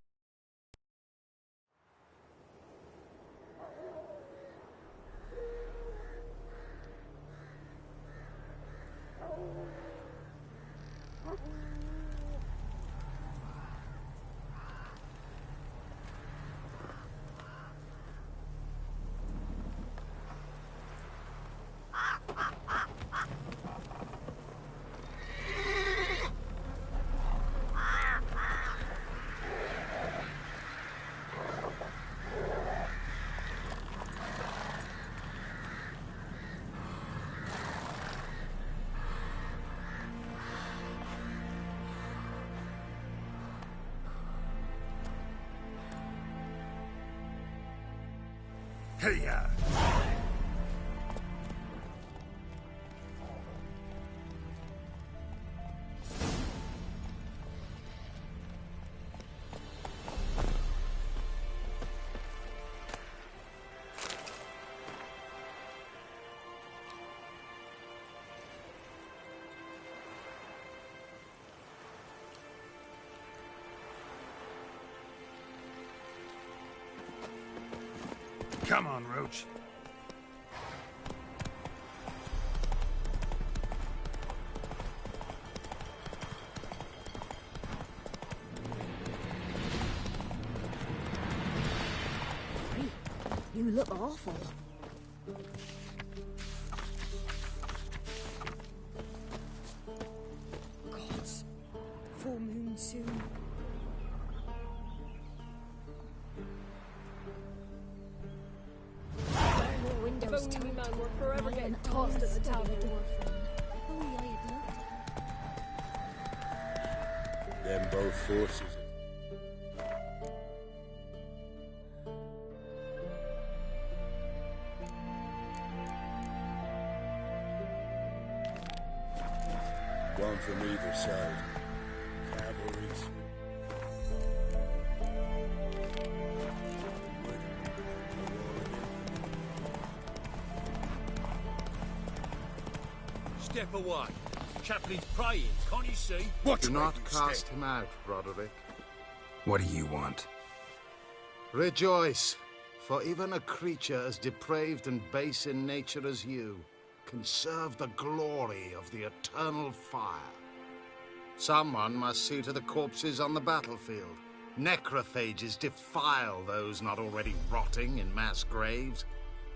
Hey-ya! Come on, Roach. You look awful. Gods. Full moon soon. Windows if only man were forever getting tossed at the tavern. Them both forces. One from either side. Cavalry's. Step away. Chaplin's praying, can't you see? What? Do not cast him out, Roderick. What do you want? Rejoice, for even a creature as depraved and base in nature as you can serve the glory of the eternal fire. Someone must see to the corpses on the battlefield. Necrophages defile those not already rotting in mass graves.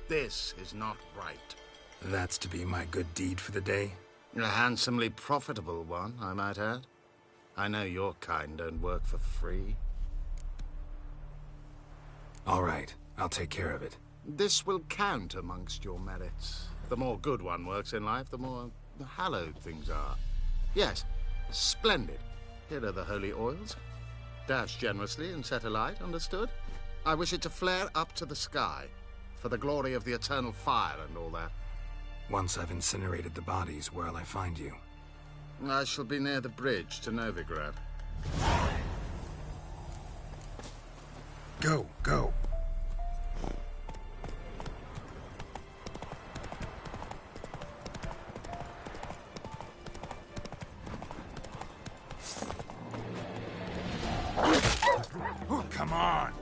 This is not right. That's to be my good deed for the day? A handsomely profitable one, I might add. I know your kind don't work for free. All right, I'll take care of it. This will count amongst your merits. The more good one works in life, the more hallowed things are. Yes, splendid. Here are the holy oils. Dash generously and set alight, understood? I wish it to flare up to the sky, for the glory of the eternal fire and all that. Once I've incinerated the bodies, where'll I find you? I shall be near the bridge to Novigrad. Go, go. Oh, come on!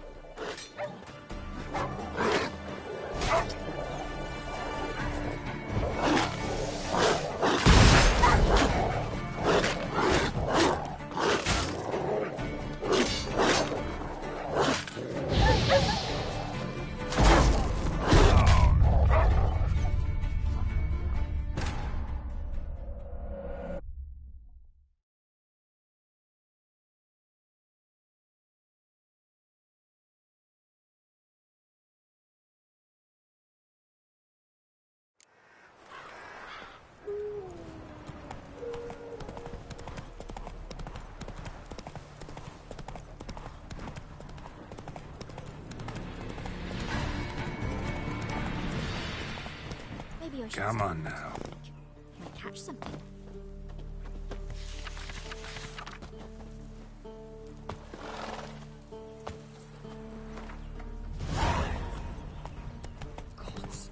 Maybe I should Come stay. on now. Can I catch something? Gods.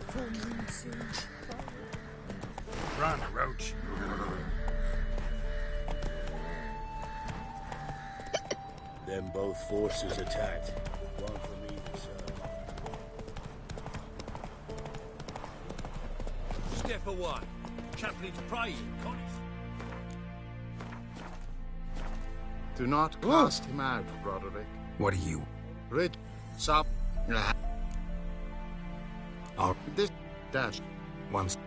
Full moon soon. Run, Roach. Then both forces attacked. One from either side. Step away. Chaplain's praying, Connors. Do not cast him out, Broderick. What are you? Rid. Sup. I'll... This... Dash. Once...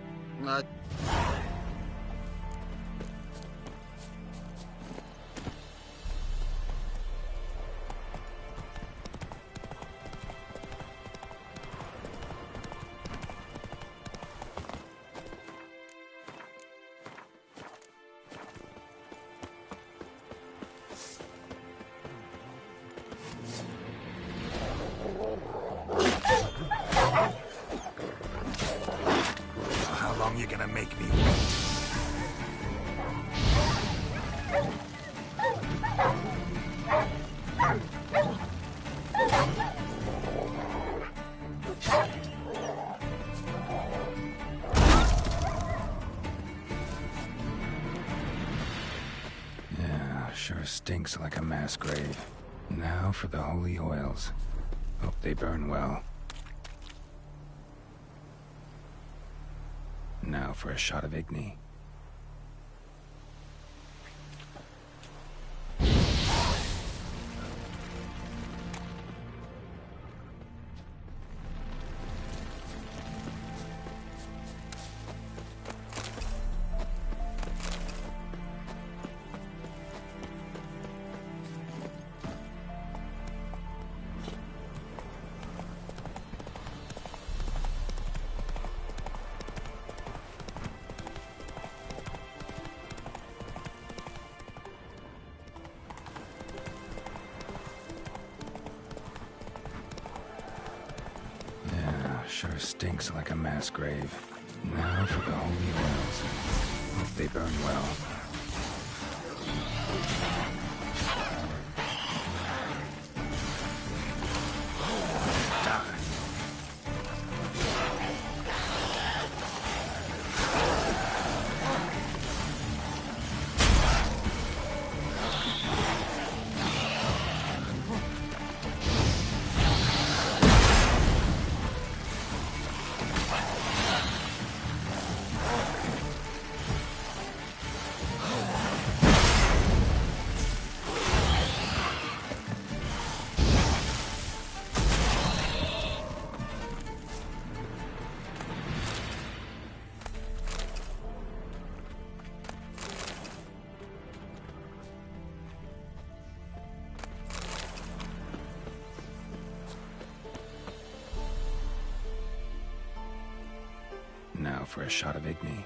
How long you gonna make me wait? Yeah, sure stinks like a mass grave. Now for the holy oils. Hope they burn well. Now for a shot of Igni. Sure stinks like a mass grave. Now for the holy oils. Hope they burn well. Now for a shot of Igni.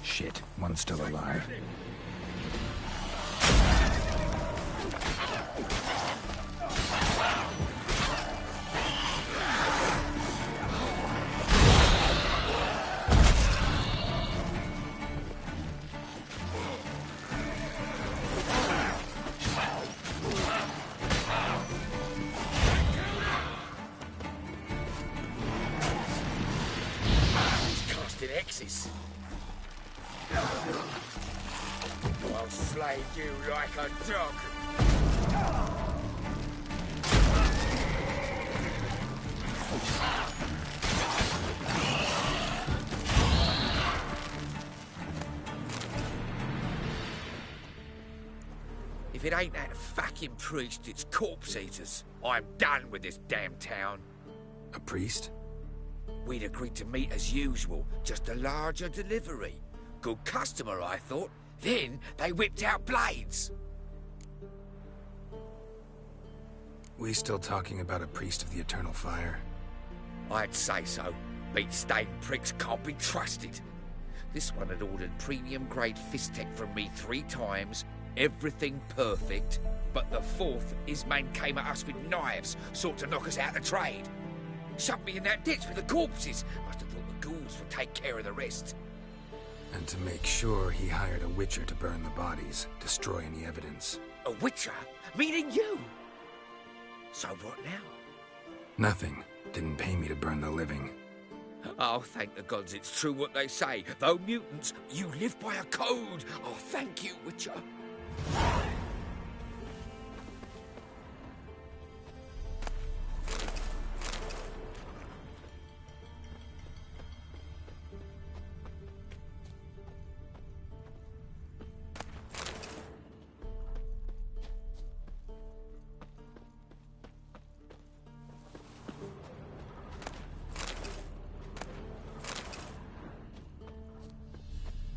Shit, one's still alive. Casting X corpses. I'll slay you like a dog. If it ain't that fucking priest, it's corpse eaters. I'm done with this damn town. A priest? We'd agreed to meet as usual, just a larger delivery. Good customer, I thought. Then they whipped out blades. We still talking about a priest of the Eternal Fire? I'd say so. Meat-stained pricks can't be trusted. This one had ordered premium-grade fist tech from me 3 times, everything perfect, but the 4th, his man came at us with knives, sought to knock us out of trade. Shoved me in that ditch with the corpses. Must have thought the ghouls would take care of the rest. And to make sure, he hired a witcher to burn the bodies, destroy any evidence. A witcher? Meaning you? So what now? Nothing. Didn't pay me to burn the living. Oh, thank the gods it's true what they say. Though mutants, you live by a code. Oh, thank you, Witcher.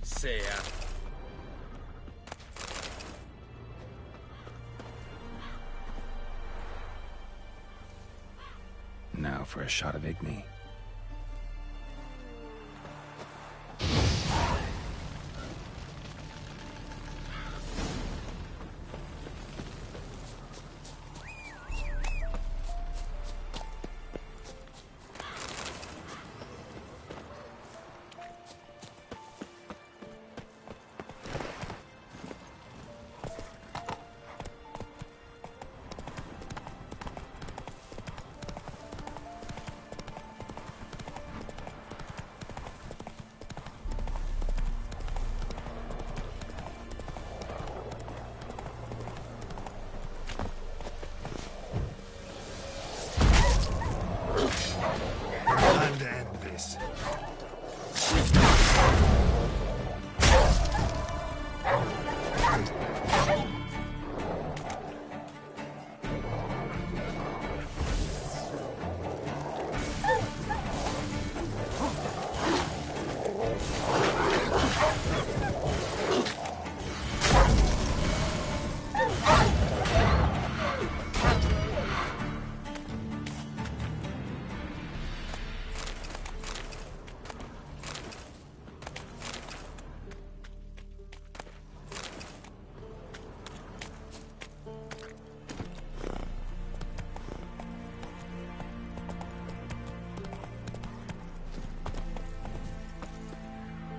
See ya. Now for a shot of Igni.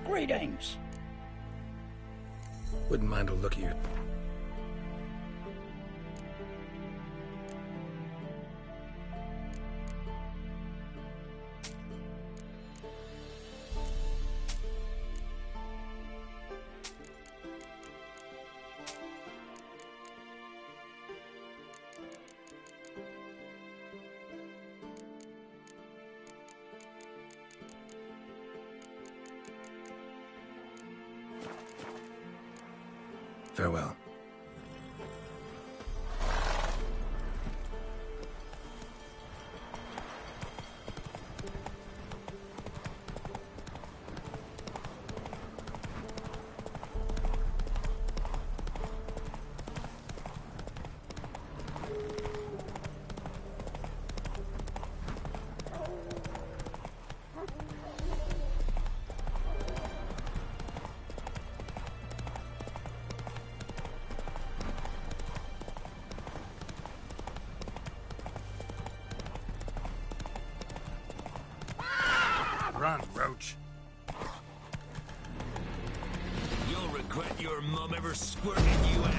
Greetings. Wouldn't mind a look at you. Farewell. Run, Roach. You'll regret your mum ever squirted you out.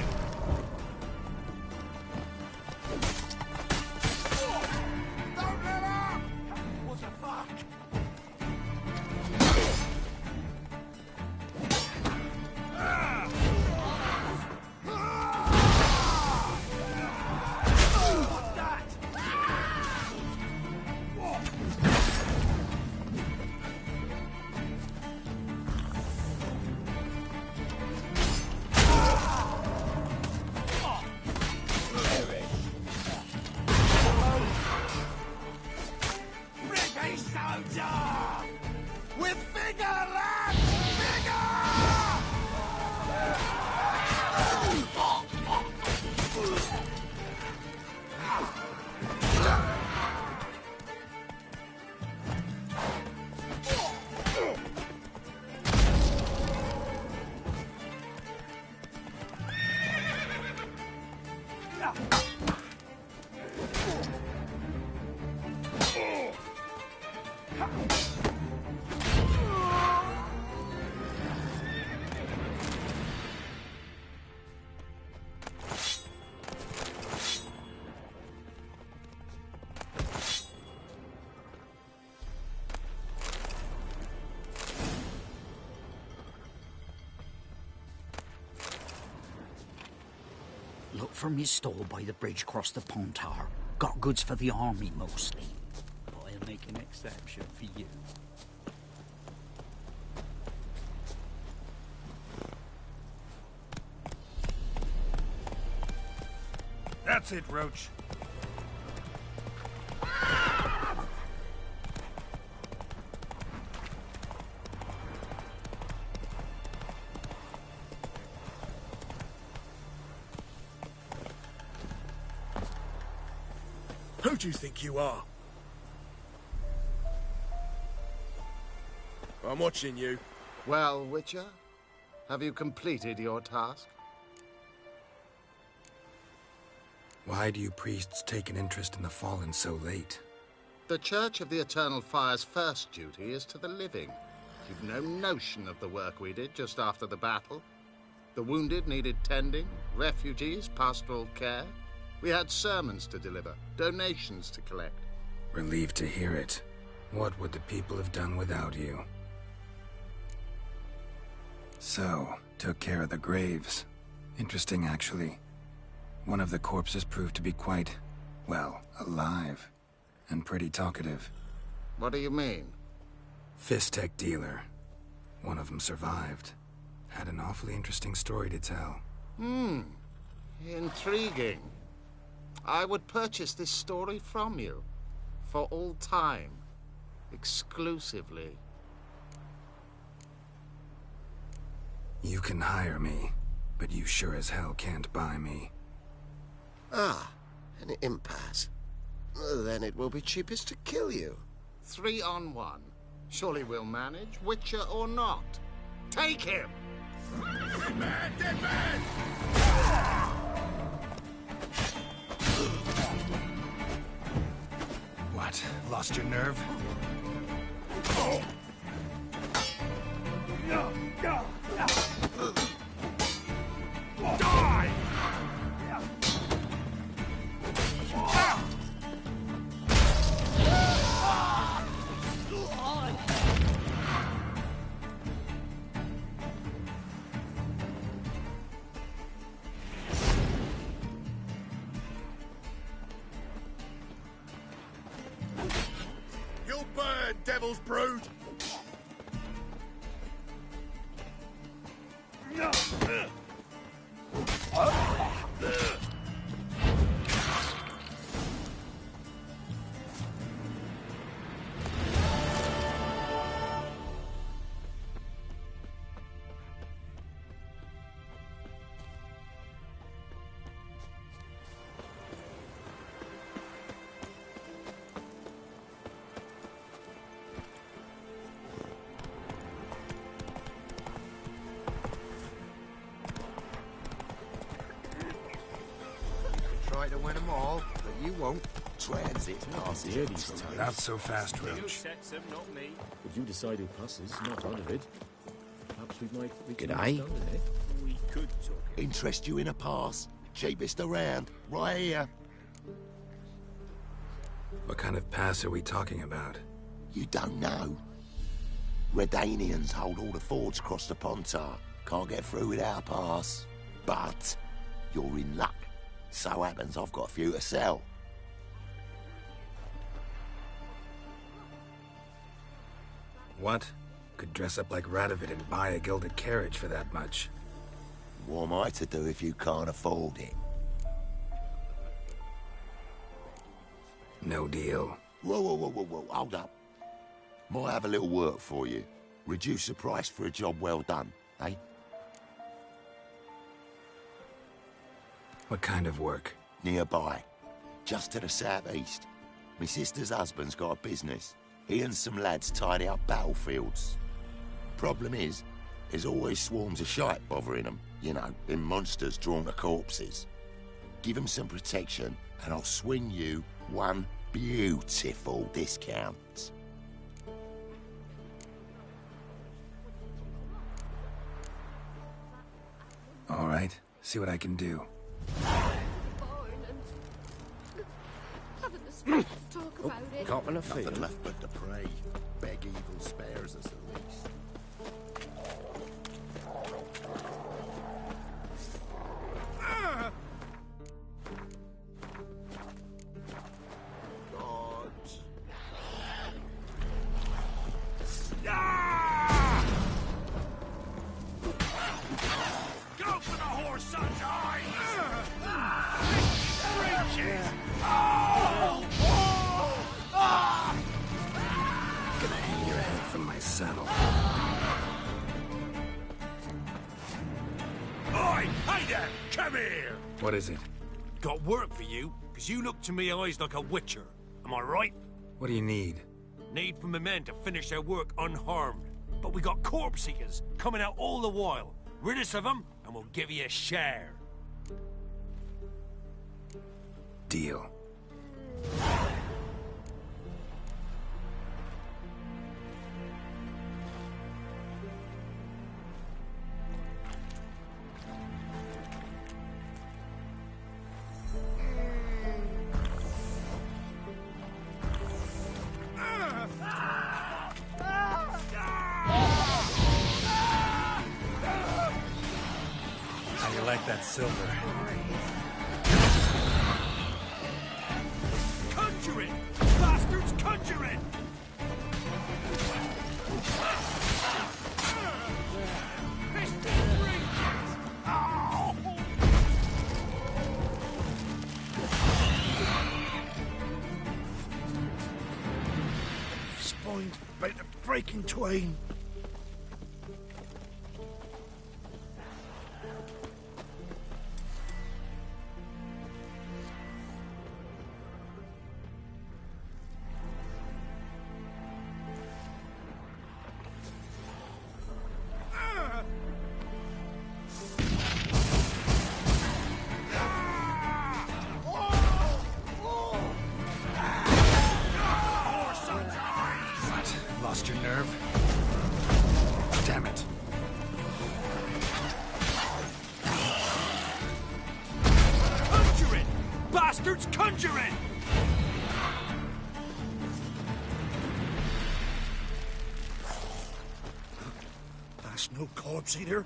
Don't let up! What the fuck? Look for me stall by the bridge across the Pontar. Got goods for the army, mostly. But I'll make an exception for you. That's it, Roach. Who do you think you are? I'm watching you. Well, Witcher, have you completed your task? Why do you priests take an interest in the fallen so late? The Church of the Eternal Fire's first duty is to the living. You've no notion of the work we did just after the battle. The wounded needed tending, refugees, pastoral care. We had sermons to deliver, donations to collect. Relieved to hear it. What would the people have done without you? So, took care of the graves. Interesting, actually. One of the corpses proved to be quite, well, alive. And pretty talkative. What do you mean? Fistech dealer. One of them survived. Had an awfully interesting story to tell. Intriguing. I would purchase this story from you. For all time. Exclusively. You can hire me, but you sure as hell can't buy me. Ah, an impasse. Then it will be cheapest to kill you. 3 on 1. Surely we'll manage, Witcher or not. Take him! Dead man! Dead man! What? Lost your nerve? Die! You'll burn, devil's brood! Try to win them all, but you won't. Transit's nasty. Not so fast, Roach. Not me. If you decide who passes, not out of it. Perhaps we might reach G'day. We could talk. Interest you in a pass? Cheapest around, right here. What kind of pass are we talking about? You don't know. Redanians hold all the fords across the Pontar. Can't get through without a pass. But you're in luck. So happens I've got a few to sell. What? Could dress up like Radovid and buy a gilded carriage for that much. What am I to do if you can't afford it? No deal. Whoa, hold up. Might have a little work for you. Reduce the price for a job well done, eh? What kind of work? Nearby. Just to the southeast. My sister's husband's got a business. He and some lads tidy up battlefields. Problem is, there's always swarms of shite bothering them. You know, them monsters drawn to corpses. Give them some protection, and I'll swing you one beautiful discount. All right, see what I can do. Haven't the space to talk about it. Copping a feel. Nothing left but to pray. Beg evil spares us at least. saddle. Oi! Hey there! Come here! What is it? Got work for you, because you look to me eyes like a witcher. Am I right? What do you need? Need for my men to finish their work unharmed. But we got corpse eaters coming out all the while. Rid us of them, and we'll give you a share. Deal. How you like that silver? Conjure it! Bastards, conjure it! Spine's about to break in twain. Lost your nerve? Damn it. Conjure it! Bastards, conjure it! That's no corpse eater.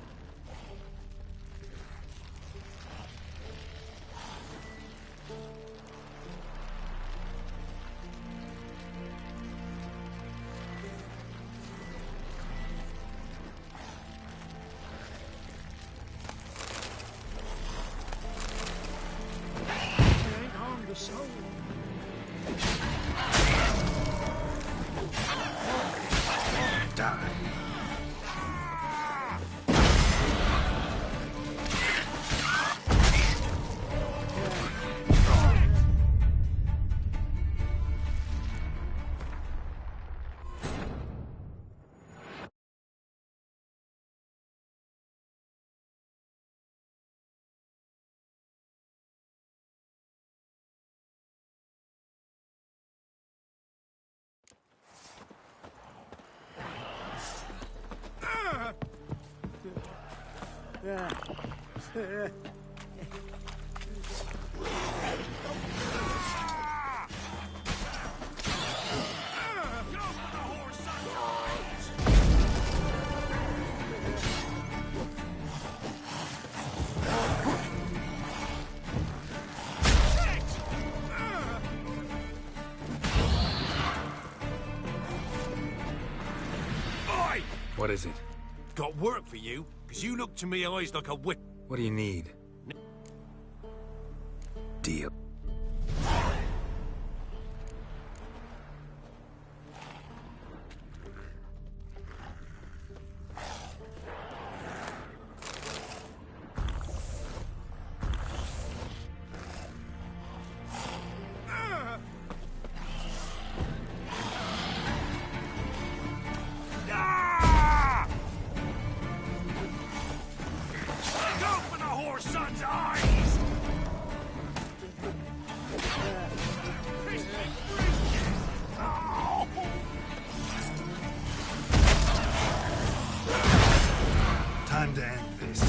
What is it? Got work for you, because you look to me eyes like a witch. What do you need? Deal. Go for the whore son's eyes! Time to end this.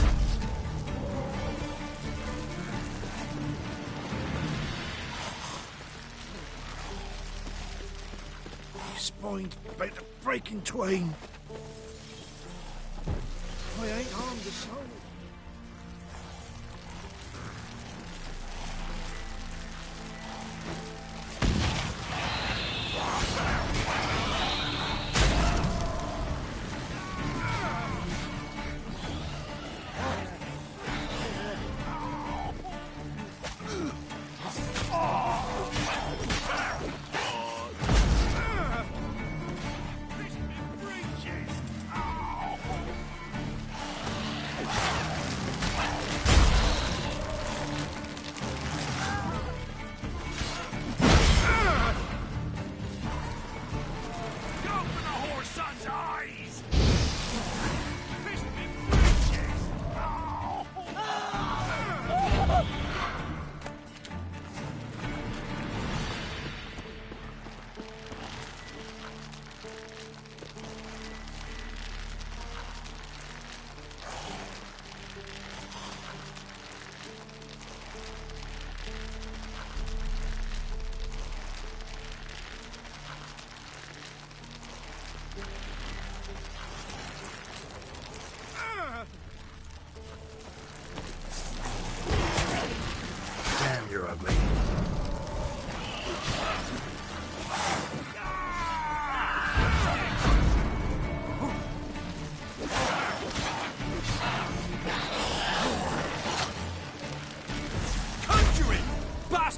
Spine's about to break in twain. I ain't harmed a soul.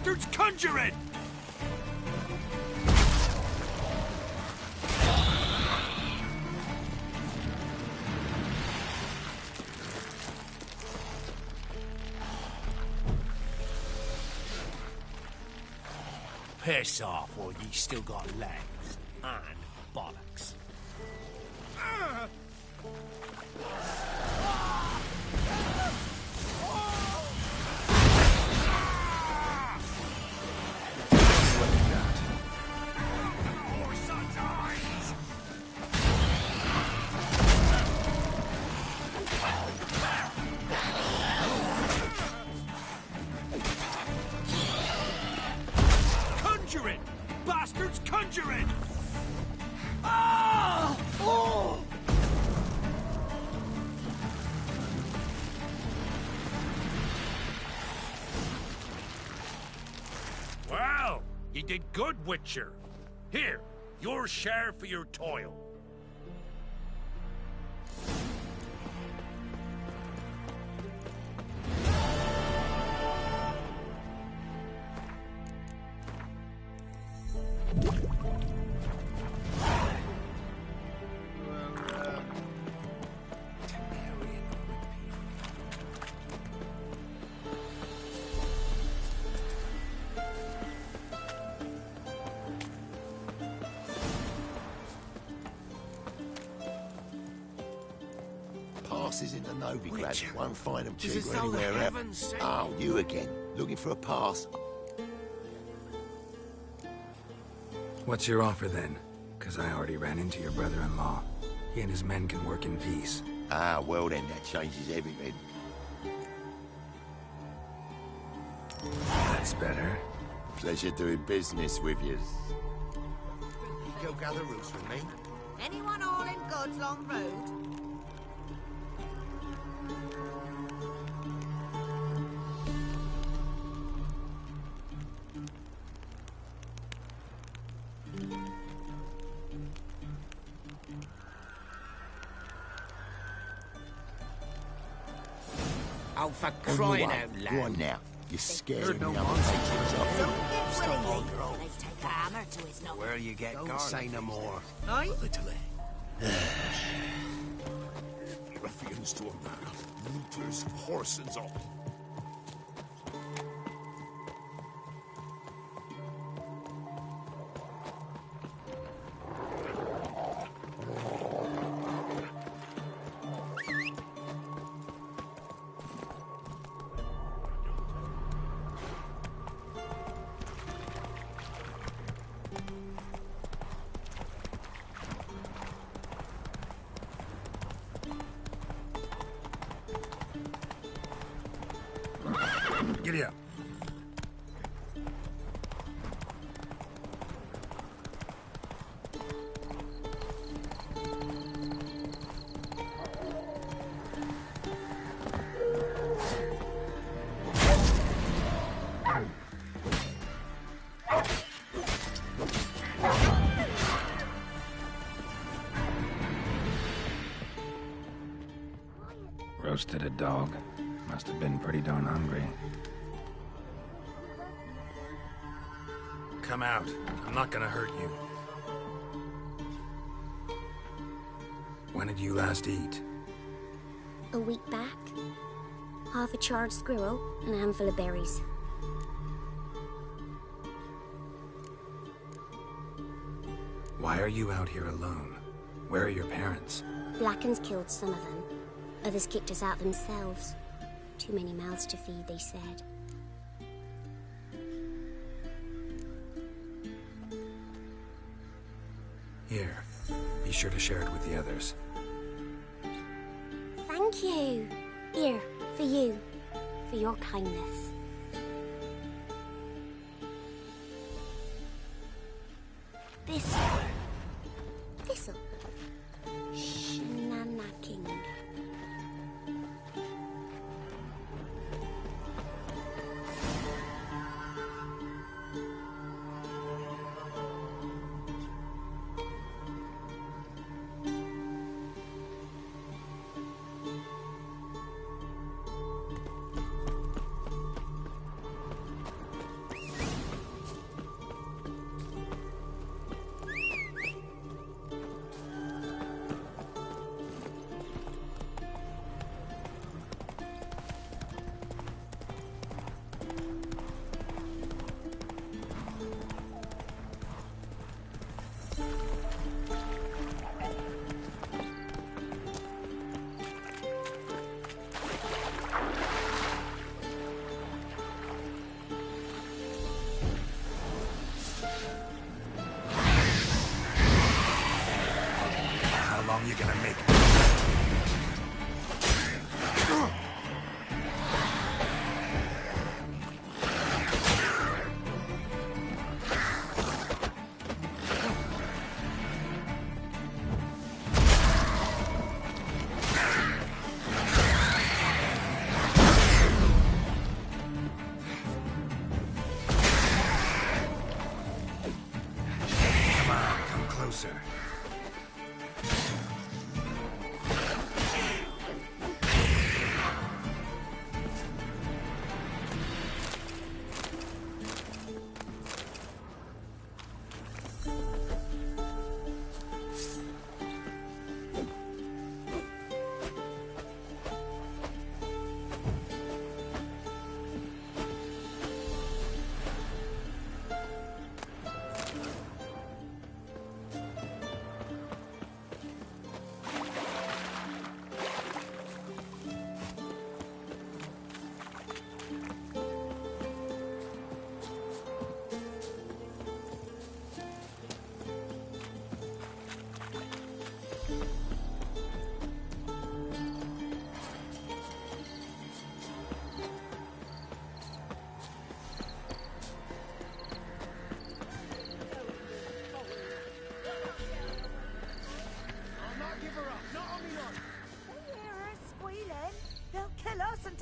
bastard's conjuring! Piss off while ye still got legs and bollocks. Conjuring! Bastards conjuring! Ah! Oh! Well, you did good, Witcher. Here, your share for your toil. Passes into Novigrad. Witcher. Won't find them Does it cheaper sound the anywhere else. heavens sent? Oh, you again. Looking for a pass? What's your offer then? Because I already ran into your brother-in-law. He and his men can work in peace. Ah, well then, that changes everything. That's better. Pleasure doing business with you. You go gather roots with me? Anyone all in God's Long Road? Oh, for On your crying way. out Go on loud. now. You're scaring Heard no the other nonsense. patrons off. Stuff on your own. They take a hammer to his knob. Where you get Don't garlic. say no more. Aye? Ruffians to a man. Looters, horses up. Giddy up. Roasted a dog. Must have been pretty darn hungry. Come out. I'm not gonna hurt you. When did you last eat? A week back. Half a charred squirrel and a handful of berries. Why are you out here alone? Where are your parents? Blackens killed some of them. Others kicked us out themselves. Too many mouths to feed, they said. Here. Be sure to share it with the others. Thank you. Here, for you. For your kindness. This'll. Shenanacking.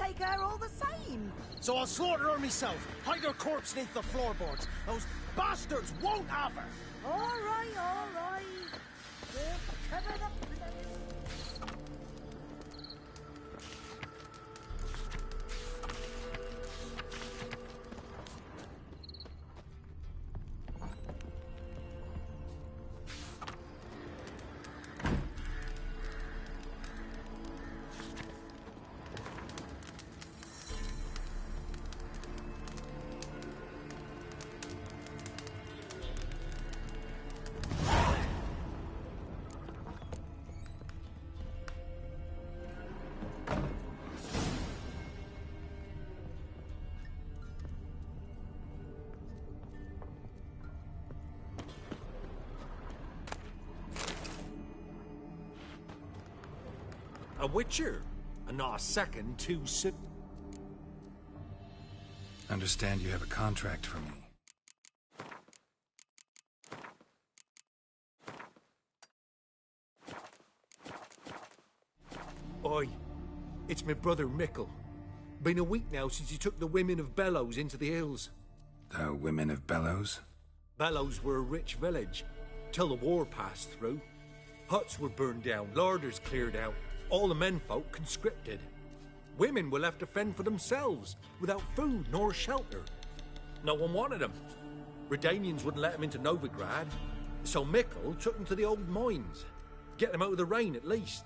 take her all the same. So I'll slaughter her myself, hide her corpse beneath the floorboards. Those bastards won't have her! All right, all right. We'll cover the place. A witcher, and not a second too soon. Understand you have a contract for me. Oi, it's my brother Mickle. Been a week now since he took the women of Bellows into the hills. The women of Bellows? Bellows were a rich village, till the war passed through. Huts were burned down, larders cleared out, all the menfolk conscripted. Women were left to fend for themselves, without food nor shelter. No one wanted them. Redanians wouldn't let them into Novigrad, so Mickle took them to the old mines. Get them out of the rain at least.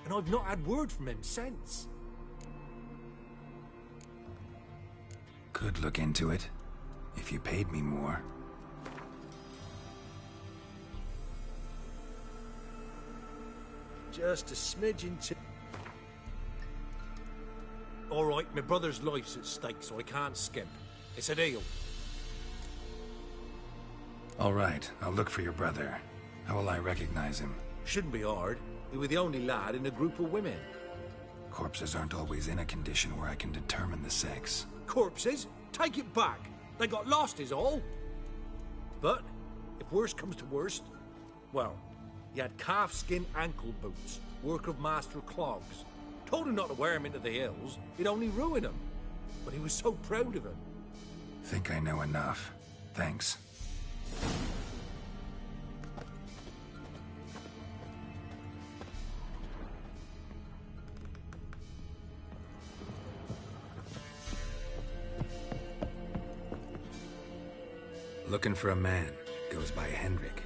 And I've not had word from him since. Could look into it, if you paid me more. Just a smidgen too. All right, my brother's life's at stake, so I can't skimp. It's a deal. All right, I'll look for your brother. How will I recognize him? Shouldn't be hard. You were the only lad in a group of women. Corpses aren't always in a condition where I can determine the sex. Corpses? Take it back. They got lost is all. But, if worst comes to worst, well, he had calfskin ankle boots, work of Master Clogs. Told him not to wear him into the hills, it'd only ruin him. But he was so proud of him. Think I know enough. Thanks. Looking for a man. Goes by Hendrik.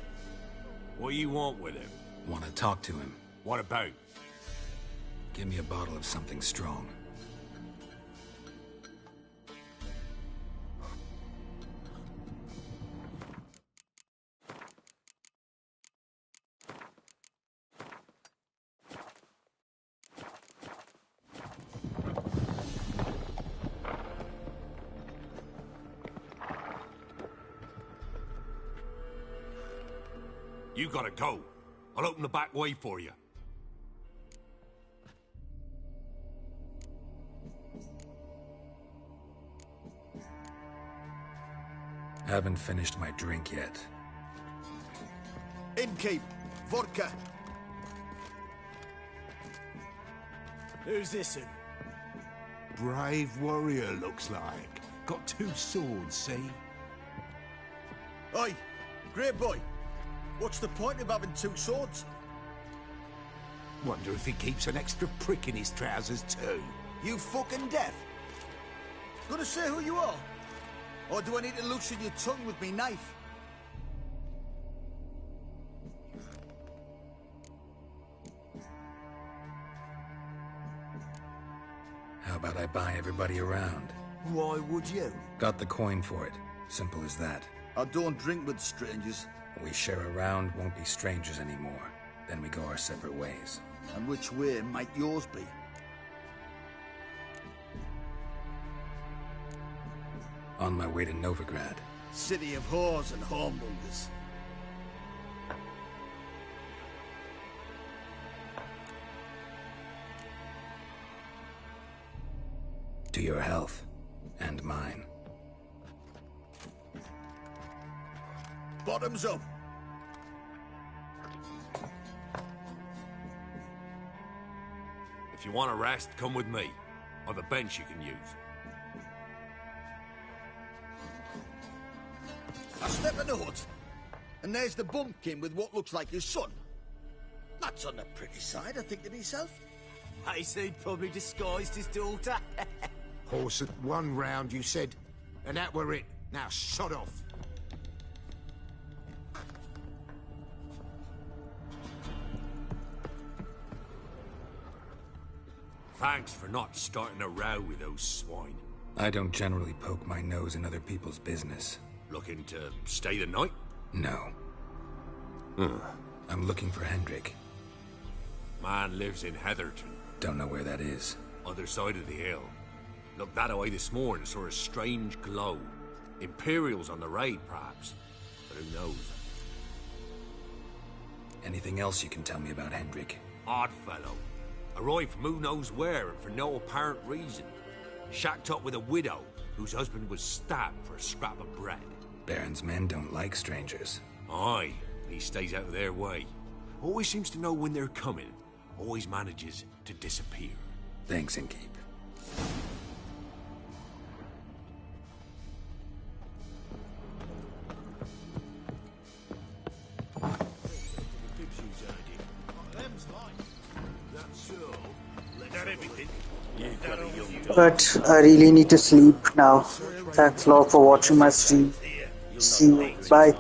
What do you want with him? Want to talk to him. What about? Give me a bottle of something strong. You gotta go. I'll open the back way for you. Haven't finished my drink yet. Innkeep, vodka. Who's this in? Brave warrior, looks like. Got 2 swords, see? Oi, great boy. What's the point of having 2 swords? Wonder if he keeps an extra prick in his trousers too. You fucking deaf? Gonna say who you are? Or do I need to loosen your tongue with me knife? How about I buy everybody around? Why would you? Got the coin for it. Simple as that. I don't drink with strangers. We share a round, won't be strangers anymore. Then we go our separate ways. And which way might yours be? On my way to Novigrad. City of whores and whoremongers. To your health. And mine. Bottoms up. If you want a rest, come with me. I've a bench you can use. I step in the hut, and there's the bumpkin with what looks like his son. That's on the pretty side, I think to myself. I say he'd probably disguised his daughter. Horse at one round, you said. And that were it. Now, sod off. Thanks for not starting a row with those swine. I don't generally poke my nose in other people's business. Looking to stay the night? No. I'm looking for Hendrik. Man lives in Heatherton. Don't know where that is. Other side of the hill. Looked that away this morning, saw a strange glow. Imperials on the raid, perhaps. But who knows? Anything else you can tell me about Hendrik? Odd fellow. Arrived from who knows where and for no apparent reason. Shacked up with a widow whose husband was stabbed for a scrap of bread. Baron's men don't like strangers. Aye, he stays out of their way. Always seems to know when they're coming. Always manages to disappear. Thanks, Innkeep. But I really need to sleep now. Thanks a lot for watching my stream. See you. Bye.